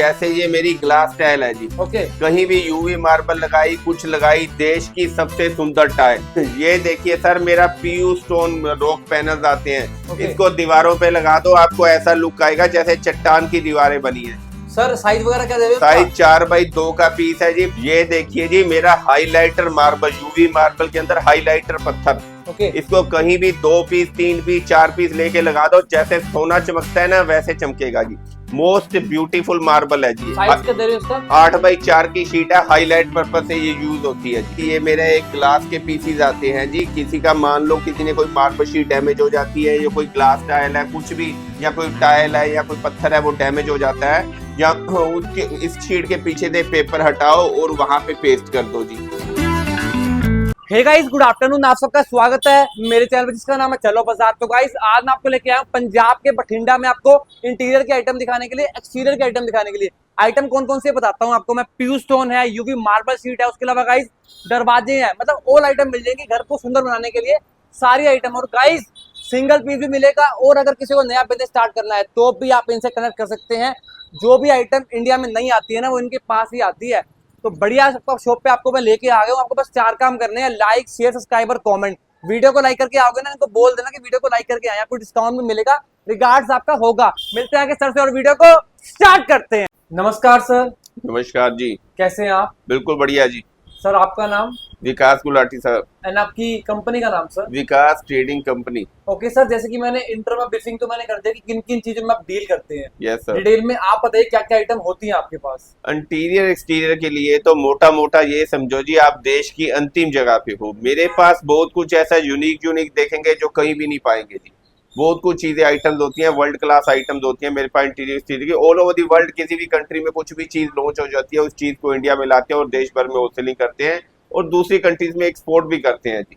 जैसे ये मेरी ग्लास टाइल है जी। ओके। कहीं भी यूवी मार्बल लगाई, कुछ लगाई, देश की सबसे सुंदर टाइल। ये देखिए सर, मेरा पीयू स्टोन रॉक पैनल्स आते हैं। ओके। इसको दीवारों पे लगा दो, आपको ऐसा लुक आएगा जैसे चट्टान की दीवारें बनी है। सर साइज वगैरह क्या दे रहे हो? साइज 4x2 का पीस है जी। ये देखिए जी, मेरा हाईलाइटर मार्बल, यूवी मार्बल के अंदर हाईलाइटर पत्थर। ओके। इसको कहीं भी 2 पीस, 3 पीस, 4 पीस लेके लगा दो, जैसे सोना चमकता है ना वैसे चमकेगा जी। मोस्ट ब्यूटीफुल मार्बल है जी। साइज क्या दे रहे हो इसका? 8x4 की शीट है, हाईलाइट पर्पज से ये यूज होती है जी। ये मेरे एक ग्लास के पीसीज आते हैं जी। किसी का मान लो किसी ने कोई मार्बल शीट डैमेज हो जाती है, या कोई ग्लास टाइल है, कुछ भी, या कोई टाइल है या कोई पत्थर है वो डैमेज हो जाता है, या उसके इस शीट के पीछे से पेपर हटाओ और वहां पे पेस्ट कर दो जी। Hey guys, good afternoon. आप सबका स्वागत है मेरे चैनल पर जिसका नाम है चलो बाजार। तो गाइस आज मैं आपको लेके आया हूं पंजाब के बठिंडा में, आपको इंटीरियर के आइटम दिखाने के लिए, एक्सटीरियर के आइटम दिखाने के लिए। आइटम कौन कौन से बताता हूं आपको मैं। पीयू स्टोन है, यूवी मार्बल शीट है, उसके अलावा गाइस दरवाजे हैं, मतलब ऑल आइटम मिल जाएंगे घर को सुंदर बनाने के लिए, सारी आइटम। और गाइस सिंगल पीस भी मिलेगा, और अगर किसी को नया बिजनेस स्टार्ट करना है तो भी आप इनसे कनेक्ट कर सकते हैं। जो भी आइटम इंडिया में नहीं आती है ना, वो इनके पास ही आती है। तो बढ़िया सबका शॉप पे आपको मैं लेके आ गया हूँ। आपको बस 4 काम करने हैं: लाइक, शेयर, सब्सक्राइब और कमेंट। वीडियो को लाइक करके आओगे ना, इनको बोल देना कि वीडियो को लाइक करके आए, आपको डिस्काउंट भी मिलेगा, रिगार्ड्स आपका होगा। मिलते हैं आगे सर से और वीडियो को स्टार्ट करते हैं। नमस्कार सर। नमस्कार जी। कैसे हैं आप? बिल्कुल बढ़िया जी। सर आपका नाम? विकास गुलाटी सर। एंड आपकी कंपनी का नाम सर? विकास ट्रेडिंग कंपनी। ओके सर, जैसे कि मैंने इंटर में ब्रीफिंग तो मैंने कर दिया कि किन किन चीजों में आप डील करते हैं। Yes sir. डिटेल में आप बताइए क्या क्या आइटम होती है आपके पास। इंटीरियर एक्सटीरियर के लिए तो मोटा मोटा ये समझो जी, आप देश की अंतिम जगह पे हो। मेरे पास बहुत कुछ ऐसा यूनिक देखेंगे जो कहीं भी नहीं पाएंगे जी। बहुत कुछ चीजें आइटम्स होती हैं, वर्ल्ड क्लास आइटम्स होती हैं मेरे पास इंटीरियर एक्सटीरियर की। ऑल ओवर दी वर्ल्ड किसी भी कंट्री में कुछ भी चीज लॉन्च हो जाती है, उस चीज को इंडिया में लाते हैं और देश भर में होलसेलिंग करते हैं और दूसरी कंट्रीज में एक्सपोर्ट भी करते हैं जी।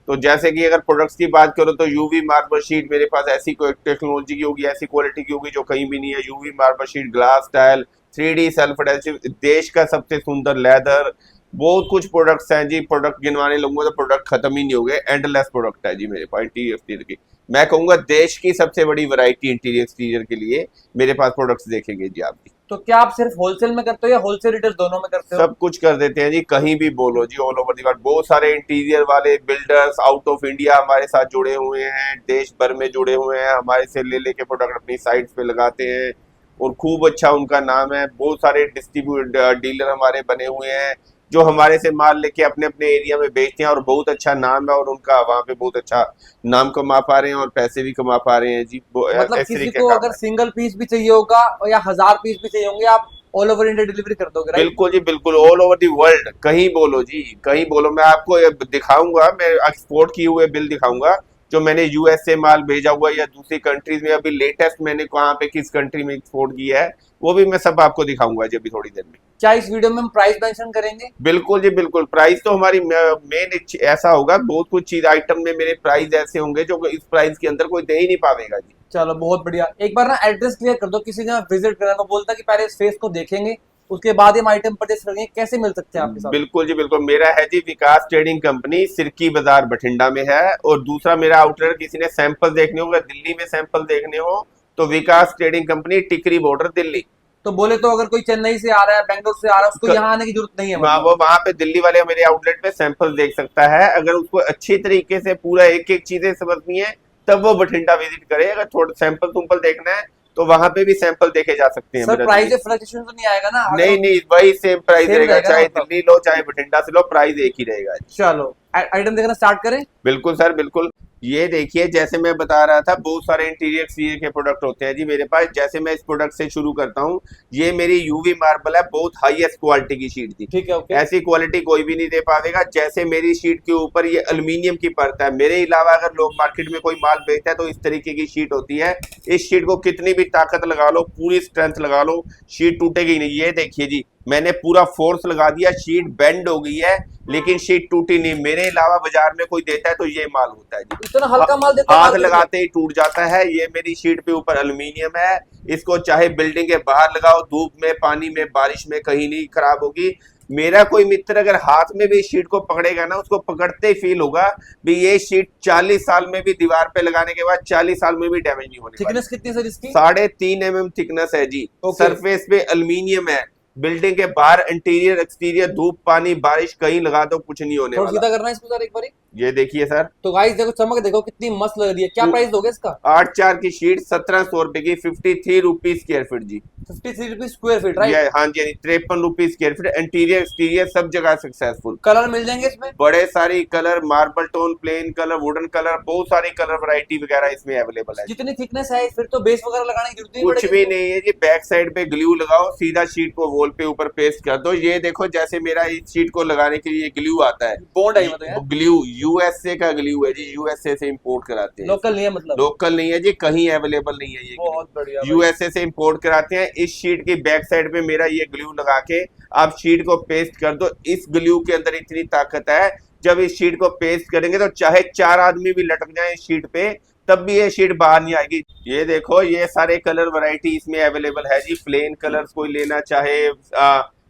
तो जैसे कि अगर प्रोडक्ट्स की बात करो तो यूवी मार्बल शीट मेरे पास ऐसी कोई टेक्नोलॉजी की होगी, ऐसी क्वालिटी की होगी जो कहीं भी नहीं है। UV marble sheet, glass tile, 3D self adhesive, देश का सबसे सुंदर लेदर, बहुत कुछ प्रोडक्ट्स हैं जी। प्रोडक्ट गिनवाने लगूंगा तो प्रोडक्ट खत्म ही नहीं होंगे। एंडलेस प्रोडक्ट है जी मेरे पास इंटीरियर एक्सटीरियर की। मैं कहूंगा देश की सबसे बड़ी वैरायटी इंटीरियर एक्सटीरियर के लिए मेरे पास प्रोडक्ट्स देखेंगे जी आप भी। तो क्या आप सिर्फ होलसेल में करते हो या होलसेल रिटेल दोनों में करते हो? सब कुछ कर देते हैं जी, कहीं भी बोलो जी, ऑल ओवर दी वर्ल्ड। बहुत सारे इंटीरियर वाले बिल्डर्स आउट ऑफ इंडिया हमारे साथ जुड़े हुए हैं, देश भर में जुड़े हुए हैं, हमारे से ले लेके प्रोडक्ट अपनी साइट्स पे लगाते हैं और खूब अच्छा उनका नाम है। बहुत सारे डिस्ट्रीब्यूट डीलर हमारे बने हुए हैं जो हमारे से माल लेके अपने अपने एरिया में बेचते हैं और बहुत अच्छा नाम है और उनका वहाँ पे बहुत अच्छा नाम कमा पा रहे हैं और पैसे भी कमा पा रहे हैं जी। मतलब इस किसी तरीके को का अगर सिंगल पीस भी चाहिए होगा या 1000 पीस भी चाहिए होंगे, आप ऑल ओवर इंडिया डिलीवरी कर दोगे, राइट? बिल्कुल जी, बिल्कुल, ऑल ओवर दी वर्ल्ड। कहीं बोलो जी, कहीं बोलो। मैं आपको दिखाऊंगा, मैं एक्सपोर्ट किए हुए बिल दिखाऊंगा जो मैंने यूएसए माल भेजा हुआ या दूसरी कंट्रीज में। अभी लेटेस्ट मैंने कहाँ पे किस कंट्री में एक्सपोर्ट किया है वो भी मैं सब आपको दिखाऊंगा जी अभी थोड़ी देर में। क्या इस वीडियो में हम प्राइस मेंशन करेंगे? बिल्कुल जी, बिल्कुल। प्राइस तो हमारी मेन ऐसा होगा, बहुत कुछ चीज आइटम में मेरे प्राइस ऐसे होंगे जो इस प्राइस के अंदर कोई दे ही नहीं पाएगा जी। चलो बहुत बढ़िया। एक बार ना एड्रेस क्लियर कर दो, किसी ने विजिट करना तो बोलता कि पहले इस फेस को देखेंगे उसके बाद हम आइटम परचेस करेंगे। कैसे मिल सकते हैं आपके साथ? बिल्कुल जी, बिल्कुल। मेरा है जी विकास ट्रेडिंग कंपनी, सिरकी बाजार बठिंडा में है। और दूसरा मेरा आउटलेट, किसी ने सैंपल देखने होगा, दिल्ली में सैंपल देखने हो तो विकास ट्रेडिंग कंपनी, टिकरी बॉर्डर, दिल्ली। तो बोले तो अगर कोई चेन्नई से आ रहा है, बेंगलोर से आ रहा है, उसको यहाँ आने की जरूरत नहीं है मतलब? वो वहां पे दिल्ली वाले मेरे आउटलेट पे सैंपल देख सकता है। अगर उसको अच्छी तरीके से पूरा एक एक चीजें समझनी है तब वो बठिंडा विजिट करे। अगर थोड़ा सैंपल तुम्पल देखना है तो वहां पे भी सैंपल देखे जा सकते हैं। सर प्राइस फ्लक्चुएशन तो नहीं आएगा ना? नहीं नहीं, वही सेम प्राइस सेम रहेगा, रहेगा चाहे मतलब? दिल्ली लो चाहे बठिंडा से लो, प्राइस एक ही रहेगा। चलो आइटम देखना स्टार्ट करें। बिल्कुल सर, बिल्कुल। ये देखिए, जैसे मैं बता रहा था, बहुत सारे इंटीरियर एक्सटीरियर के प्रोडक्ट होते हैं जी मेरे पास। जैसे मैं इस प्रोडक्ट से शुरू करता हूँ, ये मेरी यूवी मार्बल है, बहुत हाईएस्ट क्वालिटी की शीट थी। ठीक है, ओके। ऐसी क्वालिटी कोई भी नहीं दे पाएगा। जैसे मेरी शीट के ऊपर ये एल्यूमिनियम की परत है, मेरे अलावा अगर लोग मार्केट में कोई माल बेचता है तो इस तरीके की शीट होती है। इस शीट को कितनी भी ताकत लगा लो, पूरी स्ट्रेंथ लगा लो, शीट टूटेगी नहीं। ये देखिए जी, मैंने पूरा फोर्स लगा दिया, शीट बेंड हो गई है लेकिन शीट टूटी नहीं। मेरे अलावा बाजार में कोई देता है तो ये माल होता है जी। इतना हल्का माल देता है, हाथ लगाते ही टूट जाता है। ये मेरी शीट पे ऊपर एल्यूमिनियम है, इसको चाहे बिल्डिंग के बाहर लगाओ, धूप में, पानी में, बारिश में, कहीं नहीं खराब होगी। मेरा कोई मित्र अगर हाथ में भी इस शीट को पकड़ेगा ना, उसको पकड़ते ही फील होगा भी ये शीट 40 साल में भी दीवार पे लगाने के बाद 40 साल में भी डैमेज नहीं होने वाली। थिकनेस कितनी है सर इसकी? 3.5 mm थिकनेस है जी। सरफेस पे एल्यूमिनियम है, बिल्डिंग के बाहर इंटीरियर एक्सटीरियर धूप पानी बारिश कहीं लगा दो कुछ नहीं होने थोड़ा वाला। सीधा करना है इसको सर एक बार। ये देखिए सर, तो गाइस देखो चमक देखो कितनी मस्त लग रही है। क्या प्राइस दोगे इसका? 8x4 की शीट 1700 रुपए की, 53 रुपीज स्क्वायर फीट जी। 53 रुपीज स्क्वायर फीट, राइट? हाँ जी, 53 rupees square feet. Interior exterior सब जगह सक्सेसफुल। कलर मिल जाएंगे इसमें? बड़े सारी colour, marble tone, plain colour, wooden colour, बहुत सारी कलर वैरायटी वगैरह इसमें अवेलेबल है। जितनी थिकनेस है फिर तो बेस वगैरह लगाने की जरूरत नहीं कुछ भी नहीं है जी। बैक साइड पे ग्लू लगाओ, सीधा शीट को वॉल पे ऊपर पेस्ट कर दो। ये देखो जैसे मेरा इस शीट को लगाने के लिए ग्लू आता है, बॉन्ड है मतलब ग्लू यूएसए का ग्लू है जी, यूएसए से इंपोर्ट कराते हैं। लोकल नहीं है मतलब? लोकल नहीं है जी, कहीं अवेलेबल नहीं है ये। बहुत बढ़िया, यूएसए से इंपोर्ट कराते हैं। इस शीट की बैक साइड पे मेरा ये ग्लू लगा के आप शीट को पेस्ट कर दो। इस ग्लू के अंदर इतनी ताकत है, जब इस शीट को पेस्ट करेंगे तो चाहे 4 आदमी भी लटक जाए इस शीट पे तब भी ये शीट बाहर नहीं आएगी। ये देखो ये सारे कलर वैरायटी इसमें अवेलेबल है जी। प्लेन कलर्स कोई लेना चाहे,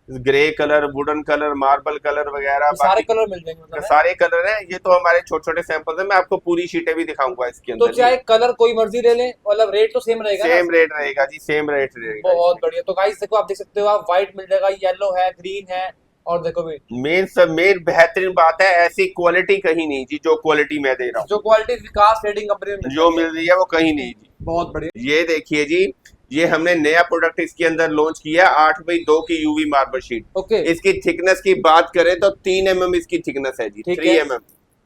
grey colour, wooden colour, marble colour वगैरह, सारे कलर मिल जाएंगे मतलब? सारे कलर हैं। ये तो हमारे छोटे छोटे सैंपल हैं, मैं आपको पूरी शीटें भी दिखाऊंगा इसके अंदर। तो चाहे कलर कोई मर्जी ले लें, मतलब रेट तो सेम रहेगा? सेम रेट रहेगा जी, सेम रेट रहेगा। बहुत बढ़िया। तो गाइस देखो आप देख सकते हो, आप व्हाइट मिल जाएगा, येलो है, ग्रीन है, और देखो भी मेन बेहतरीन बात है ऐसी क्वालिटी कहीं नहीं जी, जो क्वालिटी मैं दे रहा हूँ। जो क्वालिटी विकास ट्रेडिंग कंपनी में जो मिल रही है वो कहीं नहीं जी। बहुत बढ़िया। ये देखिए जी, ये हमने नया प्रोडक्ट इसके अंदर लॉन्च किया, 8x2 की यूवी मार्बल शीट। ओके। इसकी थिकनेस की बात करें तो 3 mm इसकी थिकनेस है जी।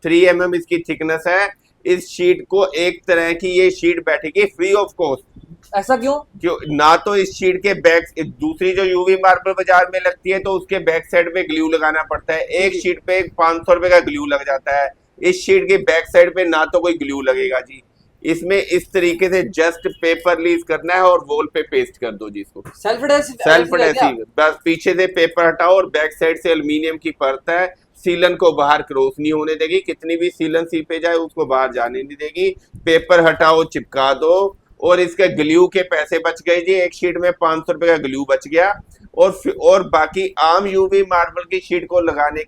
3 mm इसकी थिकनेस है। इस शीट को एक तरह की ये शीट बैठेगी फ्री ऑफ कॉस्ट। ऐसा क्यों? ना तो इस शीट के बैक, दूसरी जो यूवी मार्बल बाजार में लगती है तो उसके बैक साइड पे ग्लू लगाना पड़ता है, एक शीट पे 500 रुपए का ग्लू लग जाता है। इस शीट के बैक साइड पे ना तो कोई ग्लू लगेगा जी। इसमें इस तरीके से जस्ट पेपर रिलीज करना है और वॉल पे पेस्ट कर दो जी इसको। सेल्फ एडहेसिव, बस पीछे से पेपर हटाओ और बैक साइड से एल्युमिनियम की परत है, सीलन को बाहर क्रॉस नहीं होने देगी, कितनी भी सीलन सीपे जाए उसको बाहर जाने नहीं देगी। पेपर हटाओ, चिपका दो, और इसके ग्लू के पैसे बच गए जी। एक शीट में 500 रुपए का ग्लू बच गया। और बाकी आम यूवी मार्बल की शीट को लगाने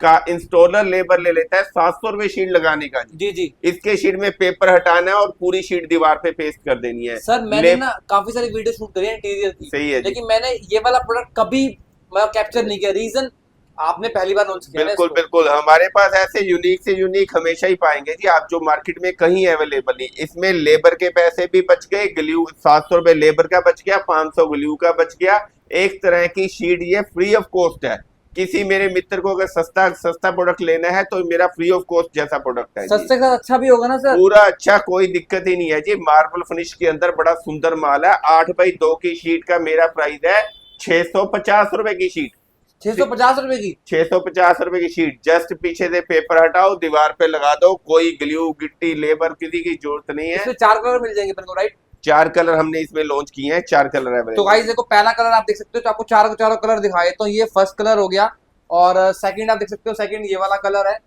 का इंस्टॉलर लेबर ले लेता है 700 रुपए शीट लगाने का जी जी। इसके शीट में पेपर हटाना है और पूरी शीट दीवार पे पेस्ट कर देनी है। सर मैंने ना काफी सारी वीडियो शूट करी है इंटीरियर की, सही है, लेकिन मैंने ये वाला प्रोडक्ट कभी कैप्चर नहीं किया। रीजन आपने पहली बार लॉन्च किया? बिल्कुल बिल्कुल, हमारे पास ऐसे यूनिक से यूनिक हमेशा ही पाएंगे जी, आप जो मार्केट में कहीं अवेलेबल नहीं। इसमें लेबर के पैसे भी बच गए, ग्लू 700 रुपए लेबर का बच गया, 500 ग्लू का बच गया। एक तरह की शीट ये फ्री ऑफ कॉस्ट है। किसी मेरे मित्र को अगर सस्ता प्रोडक्ट लेना है तो मेरा फ्री ऑफ कॉस्ट जैसा प्रोडक्ट है। सस्ते का अच्छा भी होगा ना सर? पूरा अच्छा, कोई दिक्कत ही नहीं है जी। मार्बल फिनिश के अंदर बड़ा सुंदर माल है। 8x2 की शीट का मेरा प्राइस है 650 रुपए की शीट। 650 रुपए की? 650 रुपए की शीट। जस्ट पीछे से पेपर हटाओ, दीवार पे लगा दो, कोई ग्लू गिट्टी लेबर किसी की जरूरत नहीं है। इसमें 4 कलर मिल जाएंगे बिल्कुल, राइट? 4 कलर हमने इसमें लॉन्च किए हैं, 4 कलर है। तो गाइस देखो पहला कलर आप देख सकते हो, तो आपको चारों कलर दिखाए, तो ये फर्स्ट कलर हो गया। और सेकंड आप देख सकते हो, सेकंड ये वाला कलर है।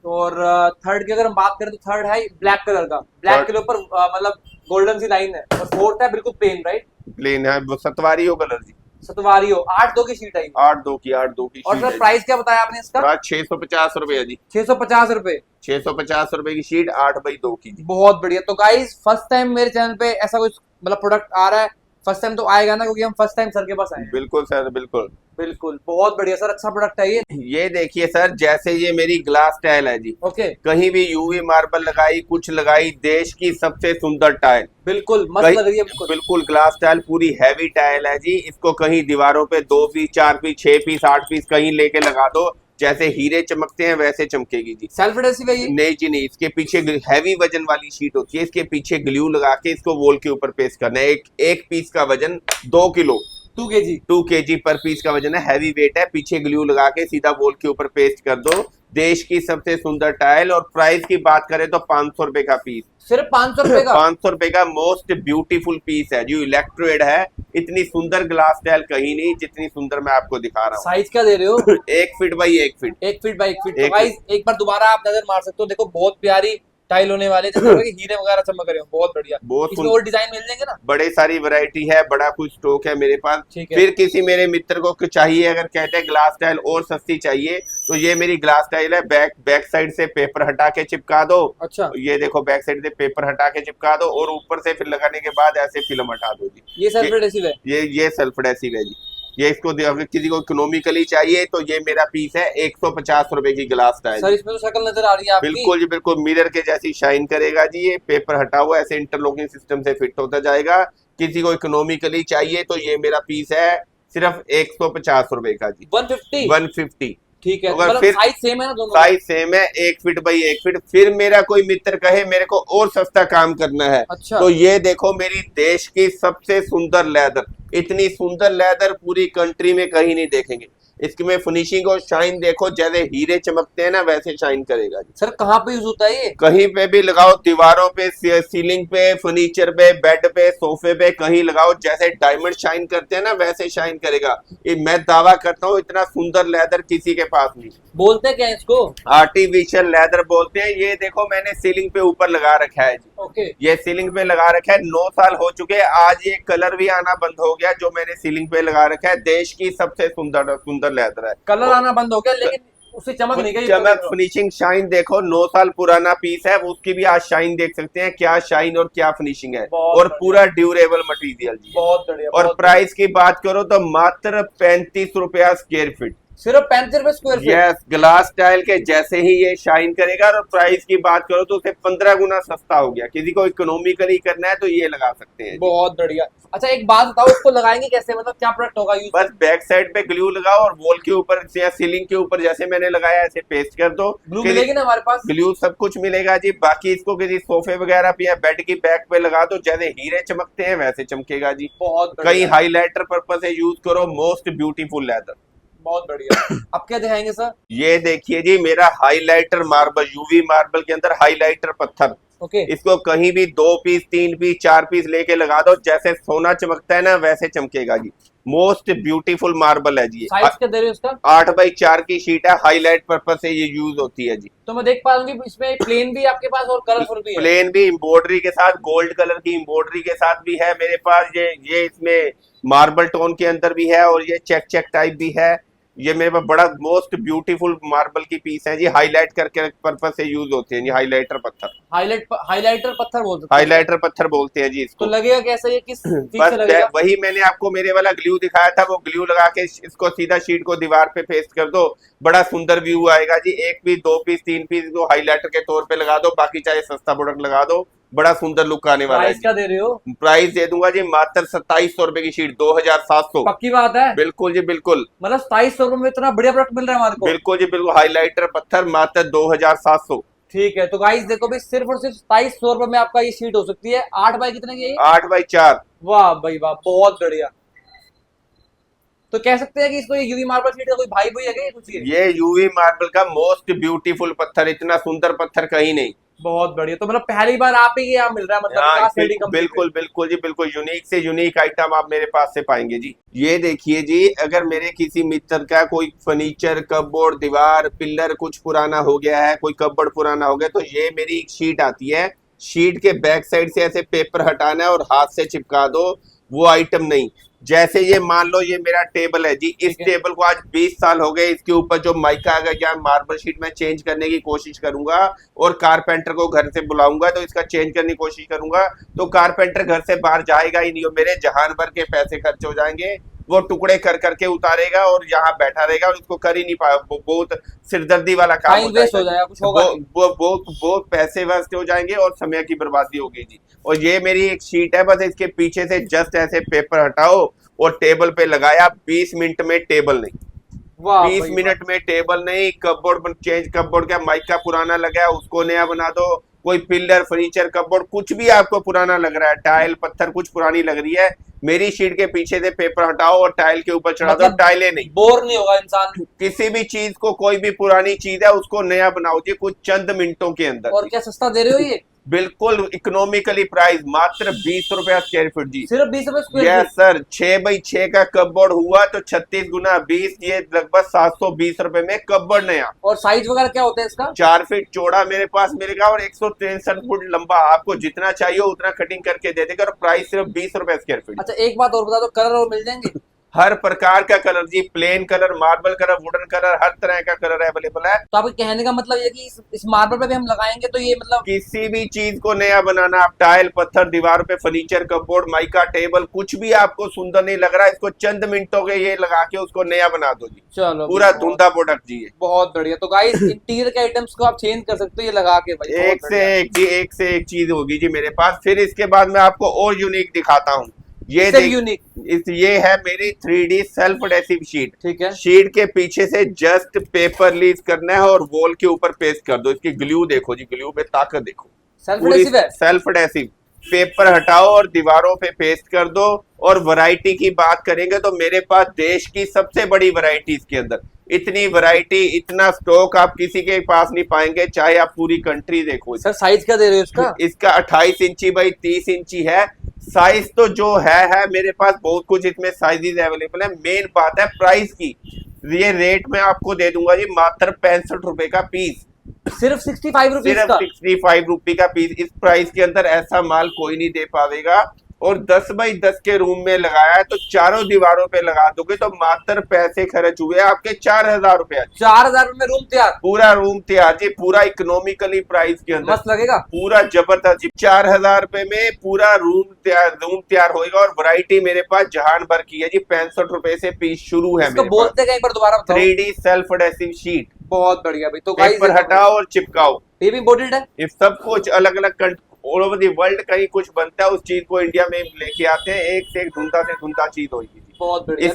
और थर्ड की अगर हम बात करें तो थर्ड है ब्लैक कलर का, ब्लैक के ऊपर मतलब गोल्डन सी लाइन है। और फोर्थ है बिल्कुल प्लेन, राइट? प्लेन है, सतवारियो कलर जी, सतवारियो। 8x2 की शीट है, 8x2 की। और सर प्राइस क्या बताया आपने इसका? 650 रुपए जी। 650 रुपए, 650 रुपए की शीट 8x2 की। बहुत बढ़िया। तो गाइस फर्स्ट टाइम मेरे चैनल पे ऐसा कुछ मतलब प्रोडक्ट आ रहा है, फर्स्ट टाइम तो आएगा ना, क्योंकि हम फर्स्ट टाइम सर के पास आए। बिल्कुल सर, बिल्कुल बिल्कुल, बहुत बढ़िया सर, अच्छा प्रोडक्ट है ये। ये देखिए सर, जैसे ये मेरी ग्लास टाइल है जी। ओके। कहीं भी यूवी मार्बल लगाई, कुछ लगाई, देश की सबसे सुंदर टाइल, बिल्कुल मस्त लग रही है। बिल्कुल ग्लास टाइल, पूरी हैवी टाइल है जी। इसको कहीं दीवारों पे 2 पीस, 4 पीस, 6 पीस, 8 पीस कहीं लेके लगा दो, जैसे हीरे चमकते हैं वैसे चमकेगी जी। सेल्फ एडहेसिव है ये? नहीं जी नहीं, इसके पीछे हैवी वजन वाली शीट होती है, इसके पीछे ग्लू लगा के इसको वॉल के ऊपर पेस्ट करना है। एक पीस का वजन 2 किलो, 2 kg पर पीस का वजन है, हैवी वेट है। पीछे ग्लू लगा के सीधा वॉल के ऊपर पेस्ट कर दो। देश की सबसे सुंदर टाइल। और प्राइस की बात करें तो 500 रुपए का पीस। सिर्फ 500 रुपए का? 500 रुपए का मोस्ट ब्यूटीफुल पीस है जो इलेक्ट्रोड है। इतनी सुंदर ग्लास टाइल कहीं नहीं जितनी सुंदर मैं आपको दिखा रहा हूँ। साइज क्या दे रहे हो? 1 feet by 1 feet. 1 feet by 1 feet. तो गाइस एक बार दोबारा आप नजर मार सकते हो, देखो बहुत प्यारी टाइल होने वाले जैसे लग रहा है कि हीरे वगैरह चमक रहे हो, बहुत बढ़िया। बहुत इसमें और डिजाइन मिल जाएंगे ना? बड़े सारी वैरायटी है, बड़ा कुछ स्टॉक है मेरे पास। ठीक है। फिर किसी मेरे मित्र को चाहिए, अगर कहते हैं ग्लास टाइल और सस्ती चाहिए, तो ये मेरी ग्लास टाइल है। बैक साइड से पेपर हटा के चिपका दो। अच्छा, ये देखो, बैक साइड से पेपर हटा के चिपका दो और ऊपर से फिर लगाने के बाद ऐसे फिल्म हटा दो जी। ये सेल्फ एडहेसिव है? ये सेल्फ एडहेसिव है जी। ये इसको अगर किसी को इकोनॉमिकली चाहिए तो ये मेरा पीस है 150 रुपए की ग्लास टाइल। सर इसमें तो शक्ल नजर आ रही है आपकी। बिल्कुल जी बिल्कुल, मिरर के जैसी शाइन करेगा जी। ये पेपर हटा हुआ ऐसे इंटरलॉकिंग सिस्टम से फिट होता जाएगा। किसी को इकोनॉमिकली चाहिए तो ये मेरा पीस है सिर्फ 150 रुपए का जी। 150? 150। ठीक है, अगर मतलब फिर साइज सेम है ना दोनों का? साइज सेम है, 1 फीट बाई 1 फीट। फिर मेरा कोई मित्र कहे मेरे को और सस्ता काम करना है, अच्छा। तो ये देखो मेरी देश की सबसे सुंदर लेदर। इतनी सुंदर लेदर पूरी कंट्री में कहीं नहीं देखेंगे। इसकी में फिनिशिंग और शाइन देखो, जैसे हीरे चमकते हैं ना वैसे शाइन करेगा जी। सर कहाँ पे यूज होता है ये? कहीं पे भी लगाओ, दीवारों पे, सीलिंग पे, फर्नीचर पे, बेड पे, सोफे पे, कहीं लगाओ। जैसे डायमंड शाइन करते हैं ना वैसे शाइन करेगा। ये मैं दावा करता हूँ इतना सुंदर लेदर किसी के पास नहीं। बोलते क्या है इसको? आर्टिफिशियल लेदर बोलते हैं। ये देखो मैंने सीलिंग पे ऊपर लगा रखा है जी। ओके। ये सीलिंग पे लगा रखा है, 9 साल हो चुके हैं। आज ये कलर भी आना बंद हो गया जो मैंने सीलिंग पे लगा रखा है। देश की सबसे सुंदर सुंदर लेदर है। कलर आना बंद हो गया लेकिन उससे चमक नहीं गई। चमक, फिनिशिंग, शाइन देखो। 9 साल पुराना पीस है, उसकी भी आज शाइन देख सकते हैं, क्या शाइन और क्या फिनिशिंग है। और पूरा ड्यूरेबल मटेरियल जी। बहुत बढ़िया। और प्राइस की बात करो तो मात्र 35 रुपया स्क्वायर फीट। सिर्फ 35 रुपए square feet? Yes, glass tile के जैसे ही ये शाइन करेगा। और प्राइस की बात करो तो उसे 15 गुना सस्ता हो गया। किसी को इकोनॉमिकली करना है तो ये लगा सकते हैं। बहुत बढ़िया। अच्छा एक बात बताओ, इसको लगाएंगे कैसे, मतलब क्या प्रोडक्ट होगा यूज? बस बैक साइड पे ग्लू लगाओ और वॉल के ऊपर या सीलिंग के ऊपर जैसे मैंने लगाया ऐसे पेस्ट कर दो। ग्लू मिलेगी ना हमारे पास? ग्लू सब कुछ मिलेगा जी। बाकी इसको किसी सोफे वगैरह पे या बेड की बैक पे लगा दो, जैसे हीरे चमकते हैं वैसे चमकेगा जी। बहुत कहीं हाईलाइटर पर्पस से यूज करो। Most beautiful leather. बहुत बढ़िया। अब क्या दिखाएंगे सर? ये देखिए जी, मेरा हाईलाइटर मार्बल, यूवी मार्बल के अंदर हाईलाइटर पत्थर। ओके। इसको कहीं भी 2 पीस, 3 पीस, 4 पीस लेके लगा दो, जैसे सोना चमकता है ना वैसे चमकेगा जी। मोस्ट ब्यूटीफुल मार्बल है जी। साइज क्या दे रहे हो इसका? 8x4 की शीट है। हाईलाइट पर्पस से ये यूज होती है जी। तो मैं देख पा रहा हूँ इसमें प्लेन भी आपके पास और कलरफुल भी है। प्लेन भी, एम्ब्रॉयडरी के साथ, गोल्ड कलर की एम्ब्रॉयडरी के साथ भी है मेरे पास। ये इसमें मार्बल टोन के अंदर भी है और ये चेक टाइप भी है। ये मेरे पास बड़ा मोस्ट ब्यूटीफुल मार्बल की पीस है जी। हाईलाइट करके पर्पस से यूज होते हैं जी। हाईलाइटर पत्थर, हाईलाइटर पत्थर बोलते हैं? हाईलाइटर पत्थर बोलते हैं जी इसको। तो लगेगा कैसा, ये किस चीज बस से लगेगा? वही मैंने आपको मेरे वाला ग्लू दिखाया था, वो ग्लू लगा के इसको सीधा शीट को दीवार पे पेस्ट कर दो, बड़ा सुंदर व्यू आएगा जी। 1 पीस, 2 पीस, 3 पीस को हाईलाइटर के तौर पे लगा दो, बाकी चाहे सस्ता प्रोडक्ट लगा दो, बड़ा सुंदर लुक आने वाला है। प्राइस क्या दे रहे हो? प्राइस दे दूंगा जी मात्र 2700 रुपए की शीट, 2700। पक्की बात है? बिल्कुल जी बिल्कुल। मतलब 2700 रुपए में इतना बढ़िया प्रोडक्ट मिल रहा है हमारे को? बिल्कुल जी बिल्कुल। हाईलाइटर पत्थर मात्र 2700। ठीक है, तो गाइस देखो भाई, सिर्फ और सिर्फ 2700 रुपए में आपका ये शीट हो सकती है। 8 बाई कितने की है? 8x4। वाह भाई वाह, बहुत बढ़िया। तो कह सकते हैं कि इसको ये यूवी मार्बल शीट का कोई भाई भाई है क्या कुछ? ये यूवी मार्बल का मोस्ट ब्यूटीफुल पत्थर, इतना सुंदर पत्थर कहीं नहीं। बहुत बढ़िया। तो मतलब पहली बार आप ही यहाँ मिल रहा है, मतलब हाँ, खास थ्रेडिंग कंपनी पे। बिल्कुल बिल्कुल जी बिल्कुल। यूनिक से यूनिक आइटम आप मेरे पास से पाएंगे जी। ये देखिए जी, अगर मेरे किसी मित्र का कोई फर्नीचर, कपबोर्ड, दीवार, पिलर कुछ पुराना हो गया है, कोई कपबोर्ड पुराना हो गया, तो ये मेरी एक शीट आती है। शीट के बैक साइड से ऐसे पेपर हटाना है और हाथ से चिपका दो, वो आइटम नहीं। जैसे ये मान लो ये मेरा टेबल है जी, इस टेबल को आज 20 साल हो गए, इसके ऊपर जो माइका आ गया, मार्बल शीट में चेंज करने की कोशिश करूंगा और कारपेंटर को घर से बुलाऊंगा तो इसका चेंज करने की कोशिश करूंगा, तो कारपेंटर घर से बाहर जाएगा ही नहीं। और मेरे जहान भर के पैसे खर्च हो जाएंगे। वो टुकड़े कर करके उतारेगा और यहाँ बैठा रहेगा और इसको कर ही नहीं पाया। बहुत सिरदर्दी वाला काम टाइम वेस्ट हो जाएगा, कुछ होगा नहीं। बहुत पैसे वेस्ट हो जाएंगे और समय की बर्बादी होगी जी। और ये मेरी एक शीट है, बस इसके पीछे से जस्ट ऐसे पेपर हटाओ और टेबल पे लगाया। 20 मिनट में टेबल नहीं, 20 मिनट में टेबल नहीं। कपबोर्ड चेंज, कपबोर्ड का माइका पुराना लगा है उसको नया बना दो। कोई पिलर, फर्नीचर, कपबोर्ड कुछ भी आपको पुराना लग रहा है, टाइल पत्थर कुछ पुरानी लग रही है, मेरी शीट के पीछे से पेपर हटाओ और टाइल के ऊपर चढ़ा दो। टाइलें नहीं, बोर नहीं होगा इंसान। किसी भी चीज को, कोई भी पुरानी चीज है उसको नया बनाओ जी कुछ चंद मिनटों के अंदर। और क्या सस्ता दे रहे हो ये? बिल्कुल इकोनॉमिकली प्राइस, मात्र 20 रुपया स्क्वायर फीट जी। सिर्फ 20 रुपए square yes feet. Sir, 6x6 का कपबोर्ड हुआ तो 36 गुना 20, ये लगभग 720 रुपए में कपबोर्ड नया। और साइज वगैरह क्या होता है इसका? 4 फीट चौड़ा मेरे पास मिलेगा और 163 फुट लंबा। आपको जितना चाहिए उतना कटिंग करके दे देगा और प्राइस सिर्फ 20 रुपए स्क्वायर फीट। अच्छा एक बात और बता दो, कलर और मिल जाएंगे? हर प्रकार का कलर जी, plain colour, marble colour, wooden colour, हर तरह का कलर अवेलेबल है। तो आपके कहने का मतलब ये कि इस मार्बल पे भी हम लगाएंगे तो ये मतलब किसी भी चीज को नया बनाना, आप टाइल, पत्थर, दीवार पे फर्नीचर, कपबोर्ड, माइका, टेबल, कुछ भी आपको सुंदर नहीं लग रहा है, इसको चंद मिनटों के ये लगा के उसको नया बना दो जी। चलो पूरा धुंधा प्रोडक्ट जी है। बहुत बढ़िया। तो गाइस इंटीरियर के आइटम्स को आप चेंज कर सकते हो ये लगा के भाई। एक से एक जी, एक से एक चीज होगी जी मेरे पास। फिर इसके बाद मैं आपको और यूनिक दिखाता हूँ। ये यूनिक, ये है मेरी 3D सेल्फ एडेसिव शीट। ठीक है। शीट के पीछे से जस्ट पेपर लीज करना है और वॉल के ऊपर पेस्ट कर दो। इसकी ग्लू देखो जी, ग्लू में ताकत देखो। सेल्फ एडेसिव है। Self adhesive. पेपर हटाओ और दीवारों पे पेस्ट कर दो। और वैरायटी की बात करेंगे तो मेरे पास देश की सबसे बड़ी वैरायटी इसके अंदर। इतनी वैरायटी, इतना स्टॉक आप किसी के पास नहीं पाएंगे, चाहे आप पूरी कंट्री देखो। सर साइज क्या दे रहे हो इसका? इसका 28 इंची बाई 30 इंची है। साइज तो जो है मेरे पास बहुत कुछ इसमें साइजेस अवेलेबल है। मेन बात है प्राइस की। ये रेट में आपको दे दूंगा जी मात्र 65 रुपए का पीस। सिर्फ 65 रुपीज सिर्फ का? 65 रुपए का पीस। इस प्राइस के अंदर ऐसा माल कोई नहीं दे पाएगा। और 10x10 के रूम में लगाया है तो चारों दीवारों पे लगा दोगे तो मात्र पैसे खर्च हुए आपके 4000 रुपया। 4000 में रूम तैयार? पूरा रूम तैयार जी, पूरा इकोनॉमिकली प्राइस के अंदर। मस्त लगेगा, पूरा जबरदस्त जी। 4000 रुपए में पूरा रूम तैयार होएगा। और वैरायटी मेरे पास जहान भर की है जी। 65 रुपए से पीस शुरू है। इसको बोलते हैं एक बार दोबारा बताओ। 3D self adhesive sheet. बहुत बढ़िया भाई। तो पेपर हटाओ और चिपकाओ। ये भी इम्पोर्टेंट है। ये सब कुछ अलग अलग ऑल ओवर दी वर्ल्ड कहीं कुछ बनता है, उस चीज को इंडिया में लेके आते हैं। एक से एक धुंधा चीज होगी। बहुत बढ़िया।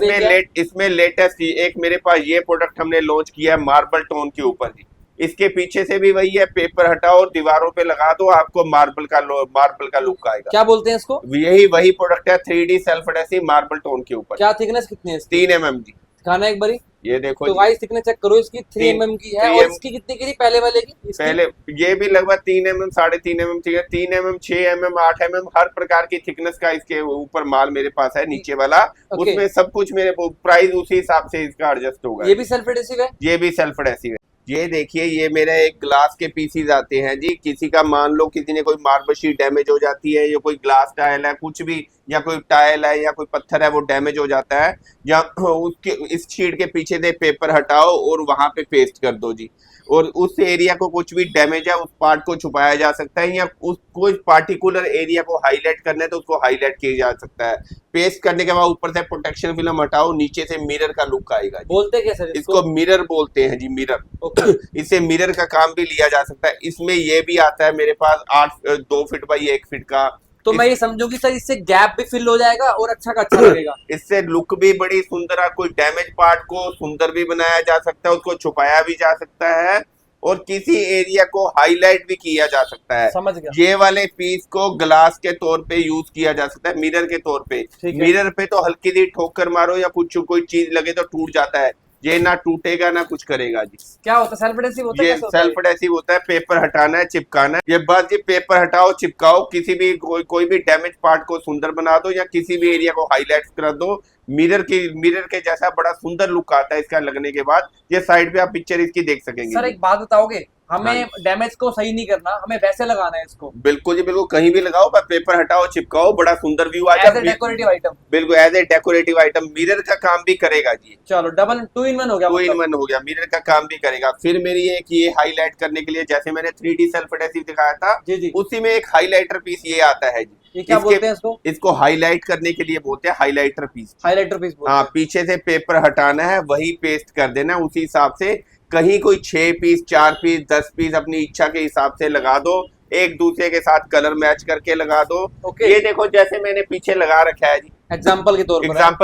इसमें लेटेस्ट एक मेरे पास ये प्रोडक्ट हमने लॉन्च किया है मार्बल टोन के ऊपर जी। इसके पीछे से भी वही है, पेपर हटाओ और दीवारों पे लगा दो, आपको मार्बल का लुक आएगा। क्या बोलते हैं इसको? वही प्रोडक्ट है 3D self adhesive marble tone के ऊपर। क्या थिकनेस कितनी है इसकी? 3 mm जी। दिखाना एक बारी। ये देखो तो गाइस थिकनेस चेक करो इसकी, 3 mm की है। और इसकी कितनी की थी पहले वाले की? पहले ये भी लगभग 3 mm, 3.5 mm थी। 3 mm, 6 mm, 8 mm, हर प्रकार की थिकनेस का इसके ऊपर माल मेरे पास है। नीचे वाला उसमें सब कुछ मेरे प्राइस उसी हिसाब से इसका एडजस्ट होगा। ये भी सेल्फ एडेसिव है? ये भी सेल्फ एडेसिव है। ये देखिए, ये मेरा एक ग्लास के पीसीज आते हैं जी। किसी का मान लो किसी ने कोई मार्बल शीट डैमेज हो जाती है, या कोई ग्लास टाइल है, कुछ भी, या कोई टाइल है या कोई पत्थर है वो डैमेज हो जाता है, या उसके इस शीट के पीछे से पेपर हटाओ और वहां पे पेस्ट कर दो जी। और उस एरिया को कुछ भी डैमेज है उस पार्ट को छुपाया जा सकता है, या उस कोई पार्टिकुलर एरिया को हाईलाइट करना है तो उसको हाईलाइट किया जा सकता है। पेस्ट करने के बाद ऊपर से प्रोटेक्शन फिल्म हटाओ, नीचे से मिरर का लुक आएगा। बोलते कैसे इसको मिरर बोलते हैं जी, मिरर। इससे मिरर का काम भी लिया जा सकता है। इसमें ये भी आता है मेरे पास 2 फीट बाई 1 फीट का। तो मैं ये समझूंगी सर इससे गैप भी फिल हो जाएगा और अच्छा का अच्छा लगेगा। इससे लुक भी बड़ी सुंदर है। कोई डैमेज पार्ट को सुंदर भी बनाया जा सकता है, उसको छुपाया भी जा सकता है और किसी एरिया को हाईलाइट भी किया जा सकता है। समझ गया। ये वाले पीस को ग्लास के तौर पे यूज किया जा सकता है, मिरर के तौर पे। मिरर पे तो हल्की सी ठोकर मारो या कुछ कोई चीज लगे तो टूट जाता है। ये ना टूटेगा ना कुछ करेगा जी। क्या होता है? सेल्फ एडेसिव होता है? ये सेल्फ एडेसिव होता है। पेपर हटाना है, चिपकाना है। ये बस जी पेपर हटाओ, चिपकाओ, किसी भी कोई भी डैमेज पार्ट को सुंदर बना दो या किसी भी एरिया को हाईलाइट कर दो। मिरर के जैसा बड़ा सुंदर लुक आता है इसका लगने के बाद। ये साइड पे आप पिक्चर इसकी देख सकेंगे। सर एक बात बताओगे, हमें डैमेज को सही नहीं करना, हमें वैसे लगाना है इसको? बिल्कुल जी, बिल्कुल। कहीं भी लगाओ, पर पेपर हटाओ, चिपकाओ, बड़ा सुंदर व्यू आ जाएगा। Decorative item. बिल्कुल as a decorative item mirror का काम भी करेगा जी। चलो डबल 2 in 1 हो गया। 2 in 1 हो गया, मिरर का काम भी करेगा। फिर मेरी एक ये हाईलाइट करने के लिए, जैसे मैंने 3D सेल्फ एडेसिव दिखाया था जी, उसी में एक हाईलाइटर पीस ये आता है जी। ये क्या बोलते हैं इसको? इसको हाईलाइट करने के लिए बोलते हैं हाईलाइटर पीस। हाईलाइटर पीस बोलते हैं। हाँ, पीछे से पेपर हटाना है, वही पेस्ट कर देना उसी हिसाब से। कहीं कोई 6 पीस, 4 पीस, 10 पीस अपनी इच्छा के हिसाब से लगा दो। एक दूसरे के साथ कलर मैच करके लगा दो। ये देखो जैसे मैंने पीछे लगा रखा है जी, एग्जाम्पल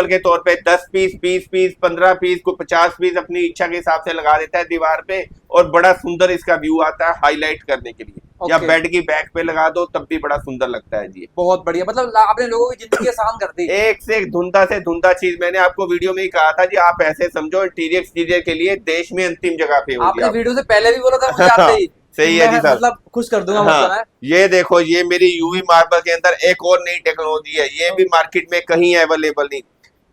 के तौर पर 10 पीस, 20 पीस, 15 पीस को 50 पीस अपनी इच्छा के हिसाब से लगा देता है दीवार पे। और बड़ा सुंदर इसका व्यू आता है हाईलाइट करने के लिए। या बेड की बैक पे लगा दो तब भी बड़ा सुंदर लगता है जी। बहुत बढ़िया, मतलब आपने लोगों की जिंदगी आसान कर दी। एक से एक धुंधा से धुंधा चीज। मैंने आपको वीडियो में ही कहा था जी, आप ऐसे समझो इंटीरियर एक्सटीरियर के लिए देश में अंतिम जगह पे होगी। आपने वीडियो से पहले भी बोला था मुझे याद नहीं। सही है जी मैं सर। मतलब खुश कर दूंगा हाँ, मतलब है। ये देखो ये मेरी यूवी मार्बल के अंदर एक और नई टेक्नोलॉजी है, ये भी मार्केट में कहीं अवेलेबल नहीं।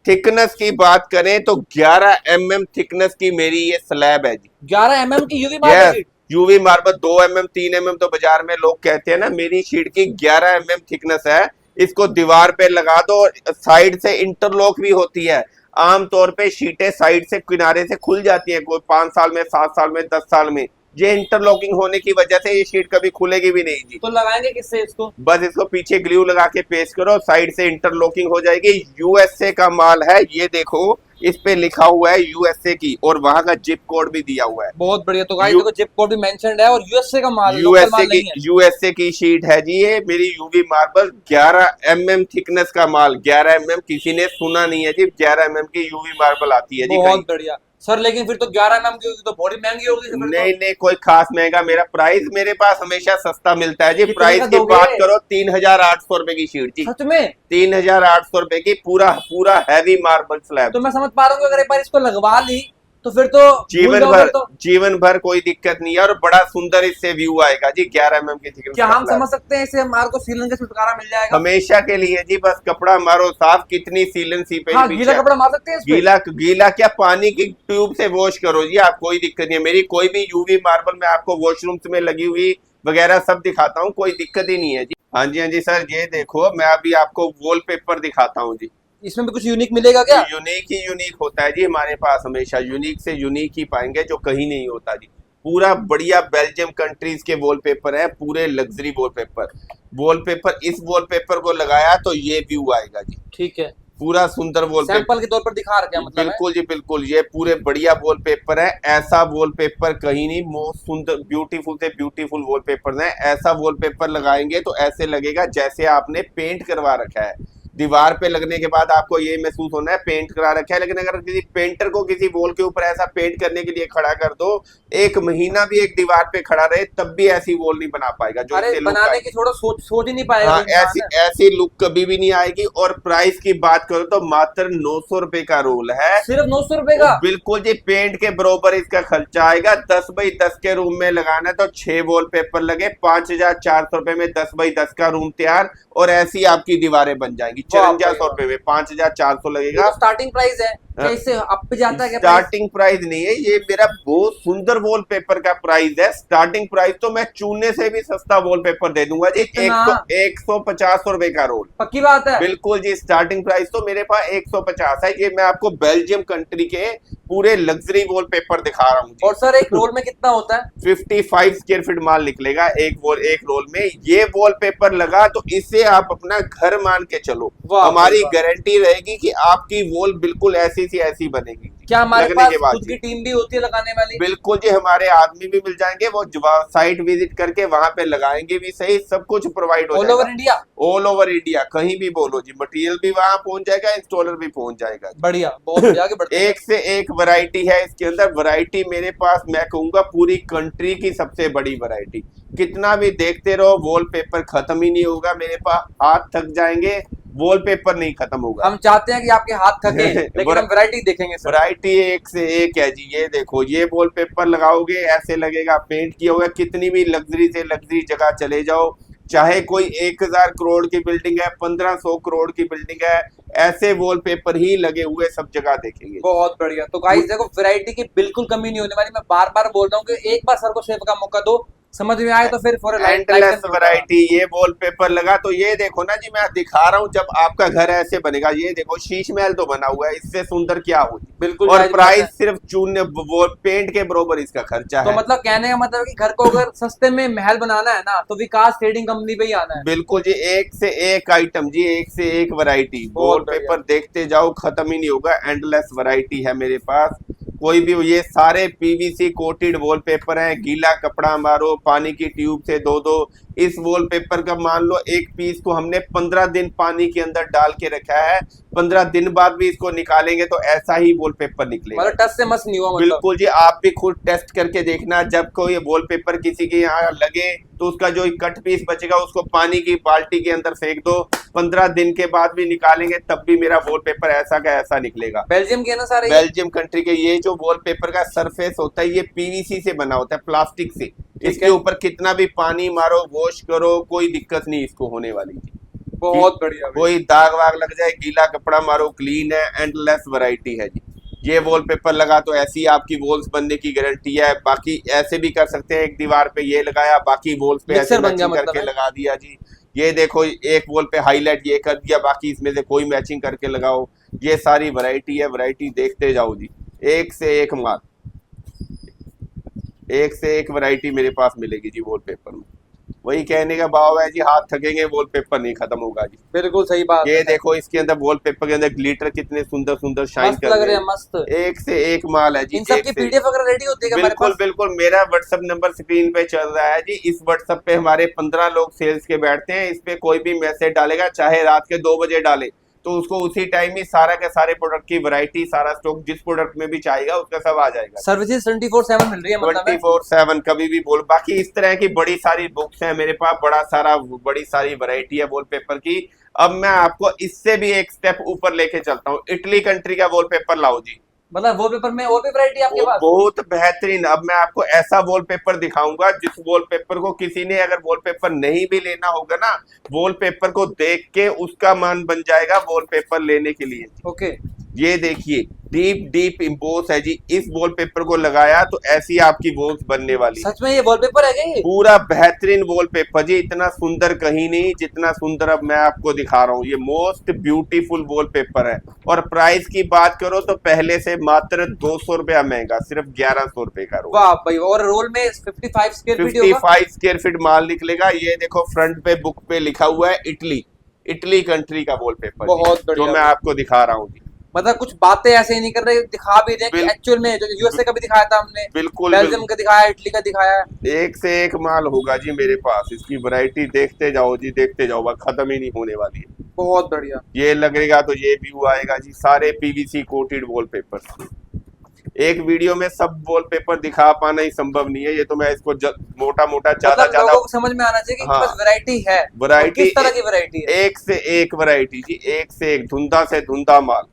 थिकनेस की बात करें तो 11 mm थिकनेस की मेरी ये स्लैब है जी। 11 mm की UV marble yes, sheet. UV marble 2 mm 3 mm तो बाजार में लोग कहते हैं ना, मेरी शीट की 11 mm थिकनेस है। इसको दीवार पे लगा दो, साइड से इंटरलॉक भी होती है। आमतौर पे शीटें साइड से किनारे से खुल जाती हैं, कोई 5 साल में, 7 साल में, 10 साल में। ये इंटरलॉकिंग होने की वजह से ये शीट कभी खुलेगी भी नहीं जी। तो लगाएंगे किससे इसको? बस इसको पीछे ग्लू लगा के पेस्ट करो, साइड से इंटरलॉकिंग हो जाएगी। यूएसए का माल है, ये देखो इस पे लिखा हुआ है यूएसए की, और वहां का जिप कोड भी दिया हुआ है। बहुत बढ़िया। तो गाइस यू- देखो जिप कोड भी मेंशन्ड है और यूएसए का माल, लोकल यूएसए माल की नहीं है। यूएसए की शीट है जी, ये मेरी यूवी मार्बल 11 mm थिकनेस का माल। 11 mm किसी ने सुना नहीं है जी, 11 mm की यूवी मार्बल आती है जी कहीं। बहुत बढ़िया सर, लेकिन फिर तो 11 mm की होगी तो बड़ी महंगी होगी फिर नहीं तो। नहीं, कोई खास महंगा, मेरा प्राइस मेरे पास हमेशा सस्ता मिलता है जी। कितने प्राइस का की दोगे? बात करो 3800 रुपए की शीट जी। सच में? 3800 रुपए की, पूरा पूरा हैवी मार्बल स्लैब। तो मैं समझ पा रहा हूँ कि अगर एक बार इसको लगवा ली तो फिर तो भूल जीवन जाओ भर, फिर तो। जीवन भर कोई दिक्कत नहीं है, और बड़ा सुंदर इससे व्यू आएगा जी। 11 mm की थिकनेस क्या का हम स्लैब। समझ सकते हैं इसे हमारे को सीलन के छुटकारा मिल जाएगा? हमेशा के लिए जी, बस कपड़ा मारो साफ, कितनी सीलन सीपेज हाँ, पीछे गीला है। कपड़ा मार सकते हैं इस पे? गीला गीला क्या, पानी की ट्यूब से वॉश करो जी आप, कोई दिक्कत नहीं है। मेरी कोई भी यूवी मार्बल में आपको वॉशरूम्स में लगी हुई वगैरह सब दिखाता हूँ, कोई दिक्कत ही नहीं है जी। हाँ जी हाँ जी सर, ये देखो मैं अभी आपको वॉलपेपर दिखाता हूँ जी। इसमें भी कुछ यूनिक मिलेगा क्या? यूनिक ही यूनिक होता है जी हमारे पास, हमेशा यूनिक से यूनिक ही पाएंगे, जो कहीं नहीं होता जी। पूरा बढ़िया बेल्जियम कंट्रीज के वॉलपेपर है, पूरे लग्जरी वॉलपेपर। वॉलपेपर, इस वॉलपेपर को लगाया तो ये व्यू आएगा जी। ठीक है, पूरा सुंदर वॉलपेपर, सैंपल के तौर पर दिखा रखे हैं मतलब है? बिल्कुल जी बिल्कुल। ये पूरे बढ़िया वॉलपेपर है, ऐसा वॉलपेपर कहीं नहीं। मोस्ट सुंदर, ब्यूटीफुल से ब्यूटीफुल वॉलपेपर है। ऐसा वॉलपेपर लगाएंगे तो ऐसे लगेगा जैसे आपने पेंट करवा रखा है। दीवार पे लगने के बाद आपको ये महसूस होना है पेंट करा रखा है। लेकिन अगर किसी पेंटर को किसी वॉल के ऊपर ऐसा पेंट करने के लिए खड़ा कर दो, 1 महीना भी एक दीवार पे खड़ा रहे तब भी ऐसी वॉल नहीं बना पाएगा जो अरे इससे लुक बनाने आएगी। की छोड़ो, सोच ही नहीं पाएगा हाँ, कोई इंसान ऐसी है। ऐसी लुक कभी भी नहीं आएगी। और प्राइस की बात करो तो मात्र 900 रुपए का रोल है। सिर्फ 900 रुपए का? बिल्कुल जी, पेंट के बरोबर इसका खर्चा आएगा। 10 बाई 10 के रूम में लगाना है तो 6 वॉलपेपर लगे, 5400 रुपए में 10 बाई 10 का रूम तैयार, और ऐसी आपकी दीवारें बन जाएंगी 5400 रुपए में। 5400 लगेगा। तो स्टार्टिंग प्राइस है क्या? इससे अप पे जाता है क्या प्राइस? स्टार्टिंग प्राइस नहीं है, ये मेरा बहुत सुंदर वॉलपेपर का प्राइस है। स्टार्टिंग प्राइस तो मैं चूने से भी सस्ता वॉलपेपर दे दूंगा जी। इतना? 150 रुपए का रोल। पक्की बात है? बिल्कुल जी, स्टार्टिंग प्राइस तो मेरे पास 150 है। ये मैं आपको बेल्जियम कंट्री के पूरे लग्जरी वॉलपेपर दिखा रहा हूँ। और सर एक रोल में कितना होता है? 55 स्क्वायर फीट माल निकलेगा एक रोल में। ये वॉलपेपर लगा तो इससे आप अपना घर मान के चलो, वाह, हमारी वाह। गारंटी रहेगी कि आपकी वॉल बिल्कुल ऐसी सी ऐसी बनेगी। क्या हमारे लगने पास के बाद खुद की जी। टीम भी होती है लगाने वाली? बिल्कुल जी, हमारे आदमी भी मिल जाएंगे, वो साइट विजिट करके वहां पे लगाएंगे भी सही, सब कुछ प्रोवाइड हो ऑल जाएगा। Over India? All over India, कहीं भी बोलो जी, मटेरियल भी वहां पहुंच जाएगा, इंस्टॉलर भी पहुंच जाएगा। बढ़िया, बहुत बढ़िया, आगे बढ़ते हैं। एक से एक वैरायटी है इसके अंदर। वैरायटी मेरे पास मैं कहूंगा पूरी कंट्री की सबसे बड़ी वैरायटी। कितना भी देखते रहो वॉलपेपर खत्म ही नहीं होगा मेरे पास, हाथ थक जाएंगे, वॉलपेपर नहीं खत्म होगा। हम चाहते हैं कि आपके हाथ थके लेकिन हम वैरायटी देखेंगे सर। वैरायटी एक से एक है जी। ये देखो, ये वॉलपेपर लगाओगे ऐसे लगेगा पेंट किया हुआ है। कितनी भी लग्जरी से लग्जरी जगह चले जाओ, चाहे कोई 1000 करोड़ की बिल्डिंग है, 1500 करोड़ की बिल्डिंग है, ऐसे वॉलपेपर ही लगे हुए सब जगह देखेंगे। बहुत बढ़िया। तो गाइस देखो, वैरायटी की बिल्कुल कमी नहीं होने वाली। मैं बार बार बोल रहा हूँ कि एक बार सर को शेफ का मौका दो, समझ में आए तो फिर फॉर एंडलेस वैरायटी। ये वॉलपेपर लगा तो ये देखो ना जी, मैं दिखा रहा हूँ जब आपका घर ऐसे बनेगा। ये देखो शीश महल तो बना हुआ है, इससे सुंदर क्या हो। बिल्कुल। और प्राइस सिर्फ चूने वो पेंट के बरोबर इसका खर्चा तो है। मतलब कहने का मतलब है कि घर को अगर सस्ते में महल बनाना है ना, तो विकास ट्रेडिंग कंपनी पे ही आना है। बिल्कुल जी, एक से एक आइटम जी, एक से एक वैरायटी। वॉलपेपर देखते जाओ, खत्म ही नहीं होगा। एंडलेस वैरायटी है मेरे पास। कोई भी, ये सारे पीवीसी कोटेड वॉलपेपर हैं। गीला कपड़ा मारो, पानी की ट्यूब से धो दो। इस वॉलपेपर का मान लो एक पीस को हमने 15 दिन पानी के अंदर डाल के रखा है, 15 दिन बाद भी इसको निकालेंगे तो ऐसा ही वॉलपेपर निकलेगा। मतलब टच से मस नहीं हुआ मतलब? बिल्कुल जी, आप भी खुद टेस्ट करके देखना। जब कोई वॉलपेपर किसी के यहाँ लगे तो उसका जो कट पीस बचेगा उसको पानी की बाल्टी के अंदर फेंक दो, 15 दिन के बाद भी निकालेंगे तब भी मेरा वॉलपेपर ऐसा का ऐसा निकलेगा। बेल्जियम के ना सारे, बेल्जियम कंट्री के। ये जो वॉलपेपर का सरफेस होता है ये पीवीसी से बना होता है, प्लास्टिक से। इसके ऊपर कितना भी पानी मारो, वॉश करो, कोई दिक्कत नहीं इसको होने वाली। बहुत बढ़िया। कोई दाग वाग लग जाए, गीला कपड़ा मारो, क्लीन है। एंडलेस वैरायटी है जी। ये वॉलपेपर लगा तो ऐसी आपकी वॉल्स बनने की गारंटी है। बाकी ऐसे भी कर सकते हैं, एक दीवार पे ये लगाया, बाकी वॉल्स पे ऐसे मैचिंग करके लगा दिया जी। ये देखो एक वॉल पे हाईलाइट ये कर दिया, बाकी इसमें से कोई मैचिंग करके लगाओ। ये सारी वैरायटी है, वैरायटी देखते जाओ जी। एक से एक माल, एक से एक वैरायटी मेरे पास मिलेगी जी वॉलपेपर में। वही कहने का भाव है जी, हाथ थकेंगे वॉलपेपर नहीं खत्म होगा जी। बिल्कुल सही बात। ये देखो इसके अंदर वॉलपेपर के अंदर ग्लिटर कितने सुंदर सुंदर शाइन कर रहे हैं, मस्त। एक से एक माल है जी। इन सब की पीडीएफ वगैरह रेडी होती है? बिल्कुल बिल्कुल। मेरा व्हाट्सएप नंबर स्क्रीन पे चल रहा है जी। इस व्हाट्सएप पे हमारे 15 लोग सेल्स के बैठते हैं। इस पे कोई भी मैसेज डालेगा, चाहे रात के 2 बजे डाले, तो उसको उसी टाइम ही सारा के सारे प्रोडक्ट की वैरायटी, सारा स्टॉक जिस प्रोडक्ट में भी चाहेगा उसका सब आ जाएगा। सर्विसेज 24/7 मिल रही है, मतलब 24/7 कभी भी बोल। बाकी इस तरह की बड़ी सारी बुक्स हैं मेरे पास, बड़ी सारी वैरायटी है वॉलपेपर की। अब मैं आपको इससे भी एक स्टेप ऊपर लेके चलता हूँ। इटली कंट्री का वॉलपेपर लाओ जी। मतलब वॉलपेपर में और भी वैरायटी आपके पास? बहुत बेहतरीन। अब मैं आपको ऐसा वॉलपेपर दिखाऊंगा जिस वॉलपेपर को किसी ने अगर वॉलपेपर नहीं भी लेना होगा ना, वॉलपेपर को देख के उसका मन बन जाएगा वॉलपेपर लेने के लिए। ओके। ये देखिए डीप डीप इम्पोस है जी। इस वॉलपेपर को लगाया तो ऐसी आपकी वॉल्स बनने वाली। सच में ये वॉलपेपर है क्या ये? पूरा बेहतरीन वॉलपेपर जी। इतना सुंदर कहीं नहीं जितना सुंदर अब मैं आपको दिखा रहा हूँ। ये मोस्ट ब्यूटीफुल वॉलपेपर है। और प्राइस की बात करो तो पहले से मात्र 200 रुपया महंगा, सिर्फ 1100 रुपए का रोल। वाह भाई। और रोल में 55 स्क्वायर फीट होगा? 55 स्क्वायर फीट माल निकलेगा। ये देखो फ्रंट पे बुक पे लिखा हुआ है इटली कंट्री का वॉलपेपर, बहुत बढ़िया, जो मैं आपको दिखा रहा हूँ। मतलब कुछ बातें ऐसे ही नहीं कर रहे, दिखा भी रहे कि एक्चुअल में। जो यूएसए का भी दिखाया था हमने, बिल्कुल बेल्जियम का दिखाया, इटली का दिखाया। एक से एक माल होगा जी मेरे पास। इसकी वैरायटी देखते जाओ जी, देखते जाओ, खत्म ही नहीं होने वाली है। बहुत बढ़िया। ये लगेगा तो ये व्यू आएगा जी। सारे पीवीसी कोटेड वॉलपेपर। एक वीडियो में सब वॉलपेपर दिखा पाना ही संभव नहीं है। ये तो मैं इसको मोटा मोटा ज्यादा लोगों को समझ में आना चाहिए कि बस वैरायटी है। वैरायटी किस तरह की वैरायटी है? एक से एक वैरायटी जी, एक से एक, धुंधा से धुंधा माल।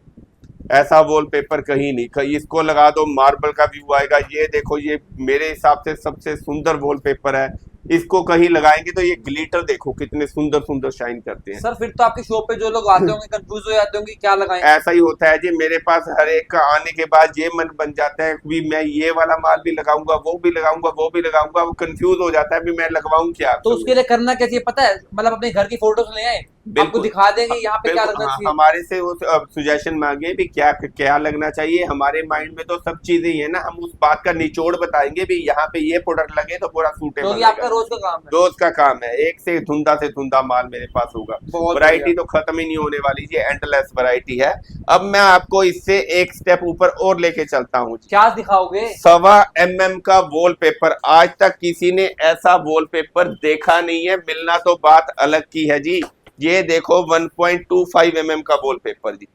ऐसा वॉलपेपर कहीं नहीं। इसको लगा दो, मार्बल का व्यू आएगा। ये देखो, ये मेरे हिसाब से सबसे सुंदर वॉलपेपर है। इसको कहीं लगाएंगे तो ये ग्लिटर देखो कितने सुंदर सुंदर शाइन करते हैं। सर फिर तो आपकी शॉप पे जो लोग आते होंगे कंफ्यूज हो जाते होंगे क्या लगाएं। ऐसा ही होता है जी। मेरे पास हर एक का आने के बाद ये मन बन जाता है कि मैं ये वाला माल भी लगाऊंगा, वो भी लगाऊंगा, वो भी लगाऊंगा। वो कंफ्यूज हो जाता है भी मैं लगवाऊं क्या। तो उसके लिए करना क्या चाहिए पता है? मतलब अपने घर की फोटोज ले आए, आपको दिखा देंगे यहाँ पे क्या लगना चाहिए। हमारे से वो सुजेशन मांगे भी क्या क्या लगना चाहिए। हमारे माइंड में तो सब चीजें ही है ना, हम उस बात का निचोड़ बताएंगे भी यहाँ पे ये प्रोडक्ट लगे तो पूरा सूटेबल। तो ये आपका रोज का काम है? रोज का काम है। एक से धुंधा माल मेरे पास होगा। वैरायटी तो खत्म ही नहीं होने वाली जी। एंडलेस वैरायटी है। अब मैं आपको इससे एक स्टेप ऊपर और लेके चलता हूँ। क्या दिखाओगे? 1.25 mm का वॉलपेपर। आज तक किसी ने ऐसा वॉलपेपर देखा नहीं है। मिलना तो बात अलग की है जी। ये देखो 1.25 mm का वॉलपेपर जी।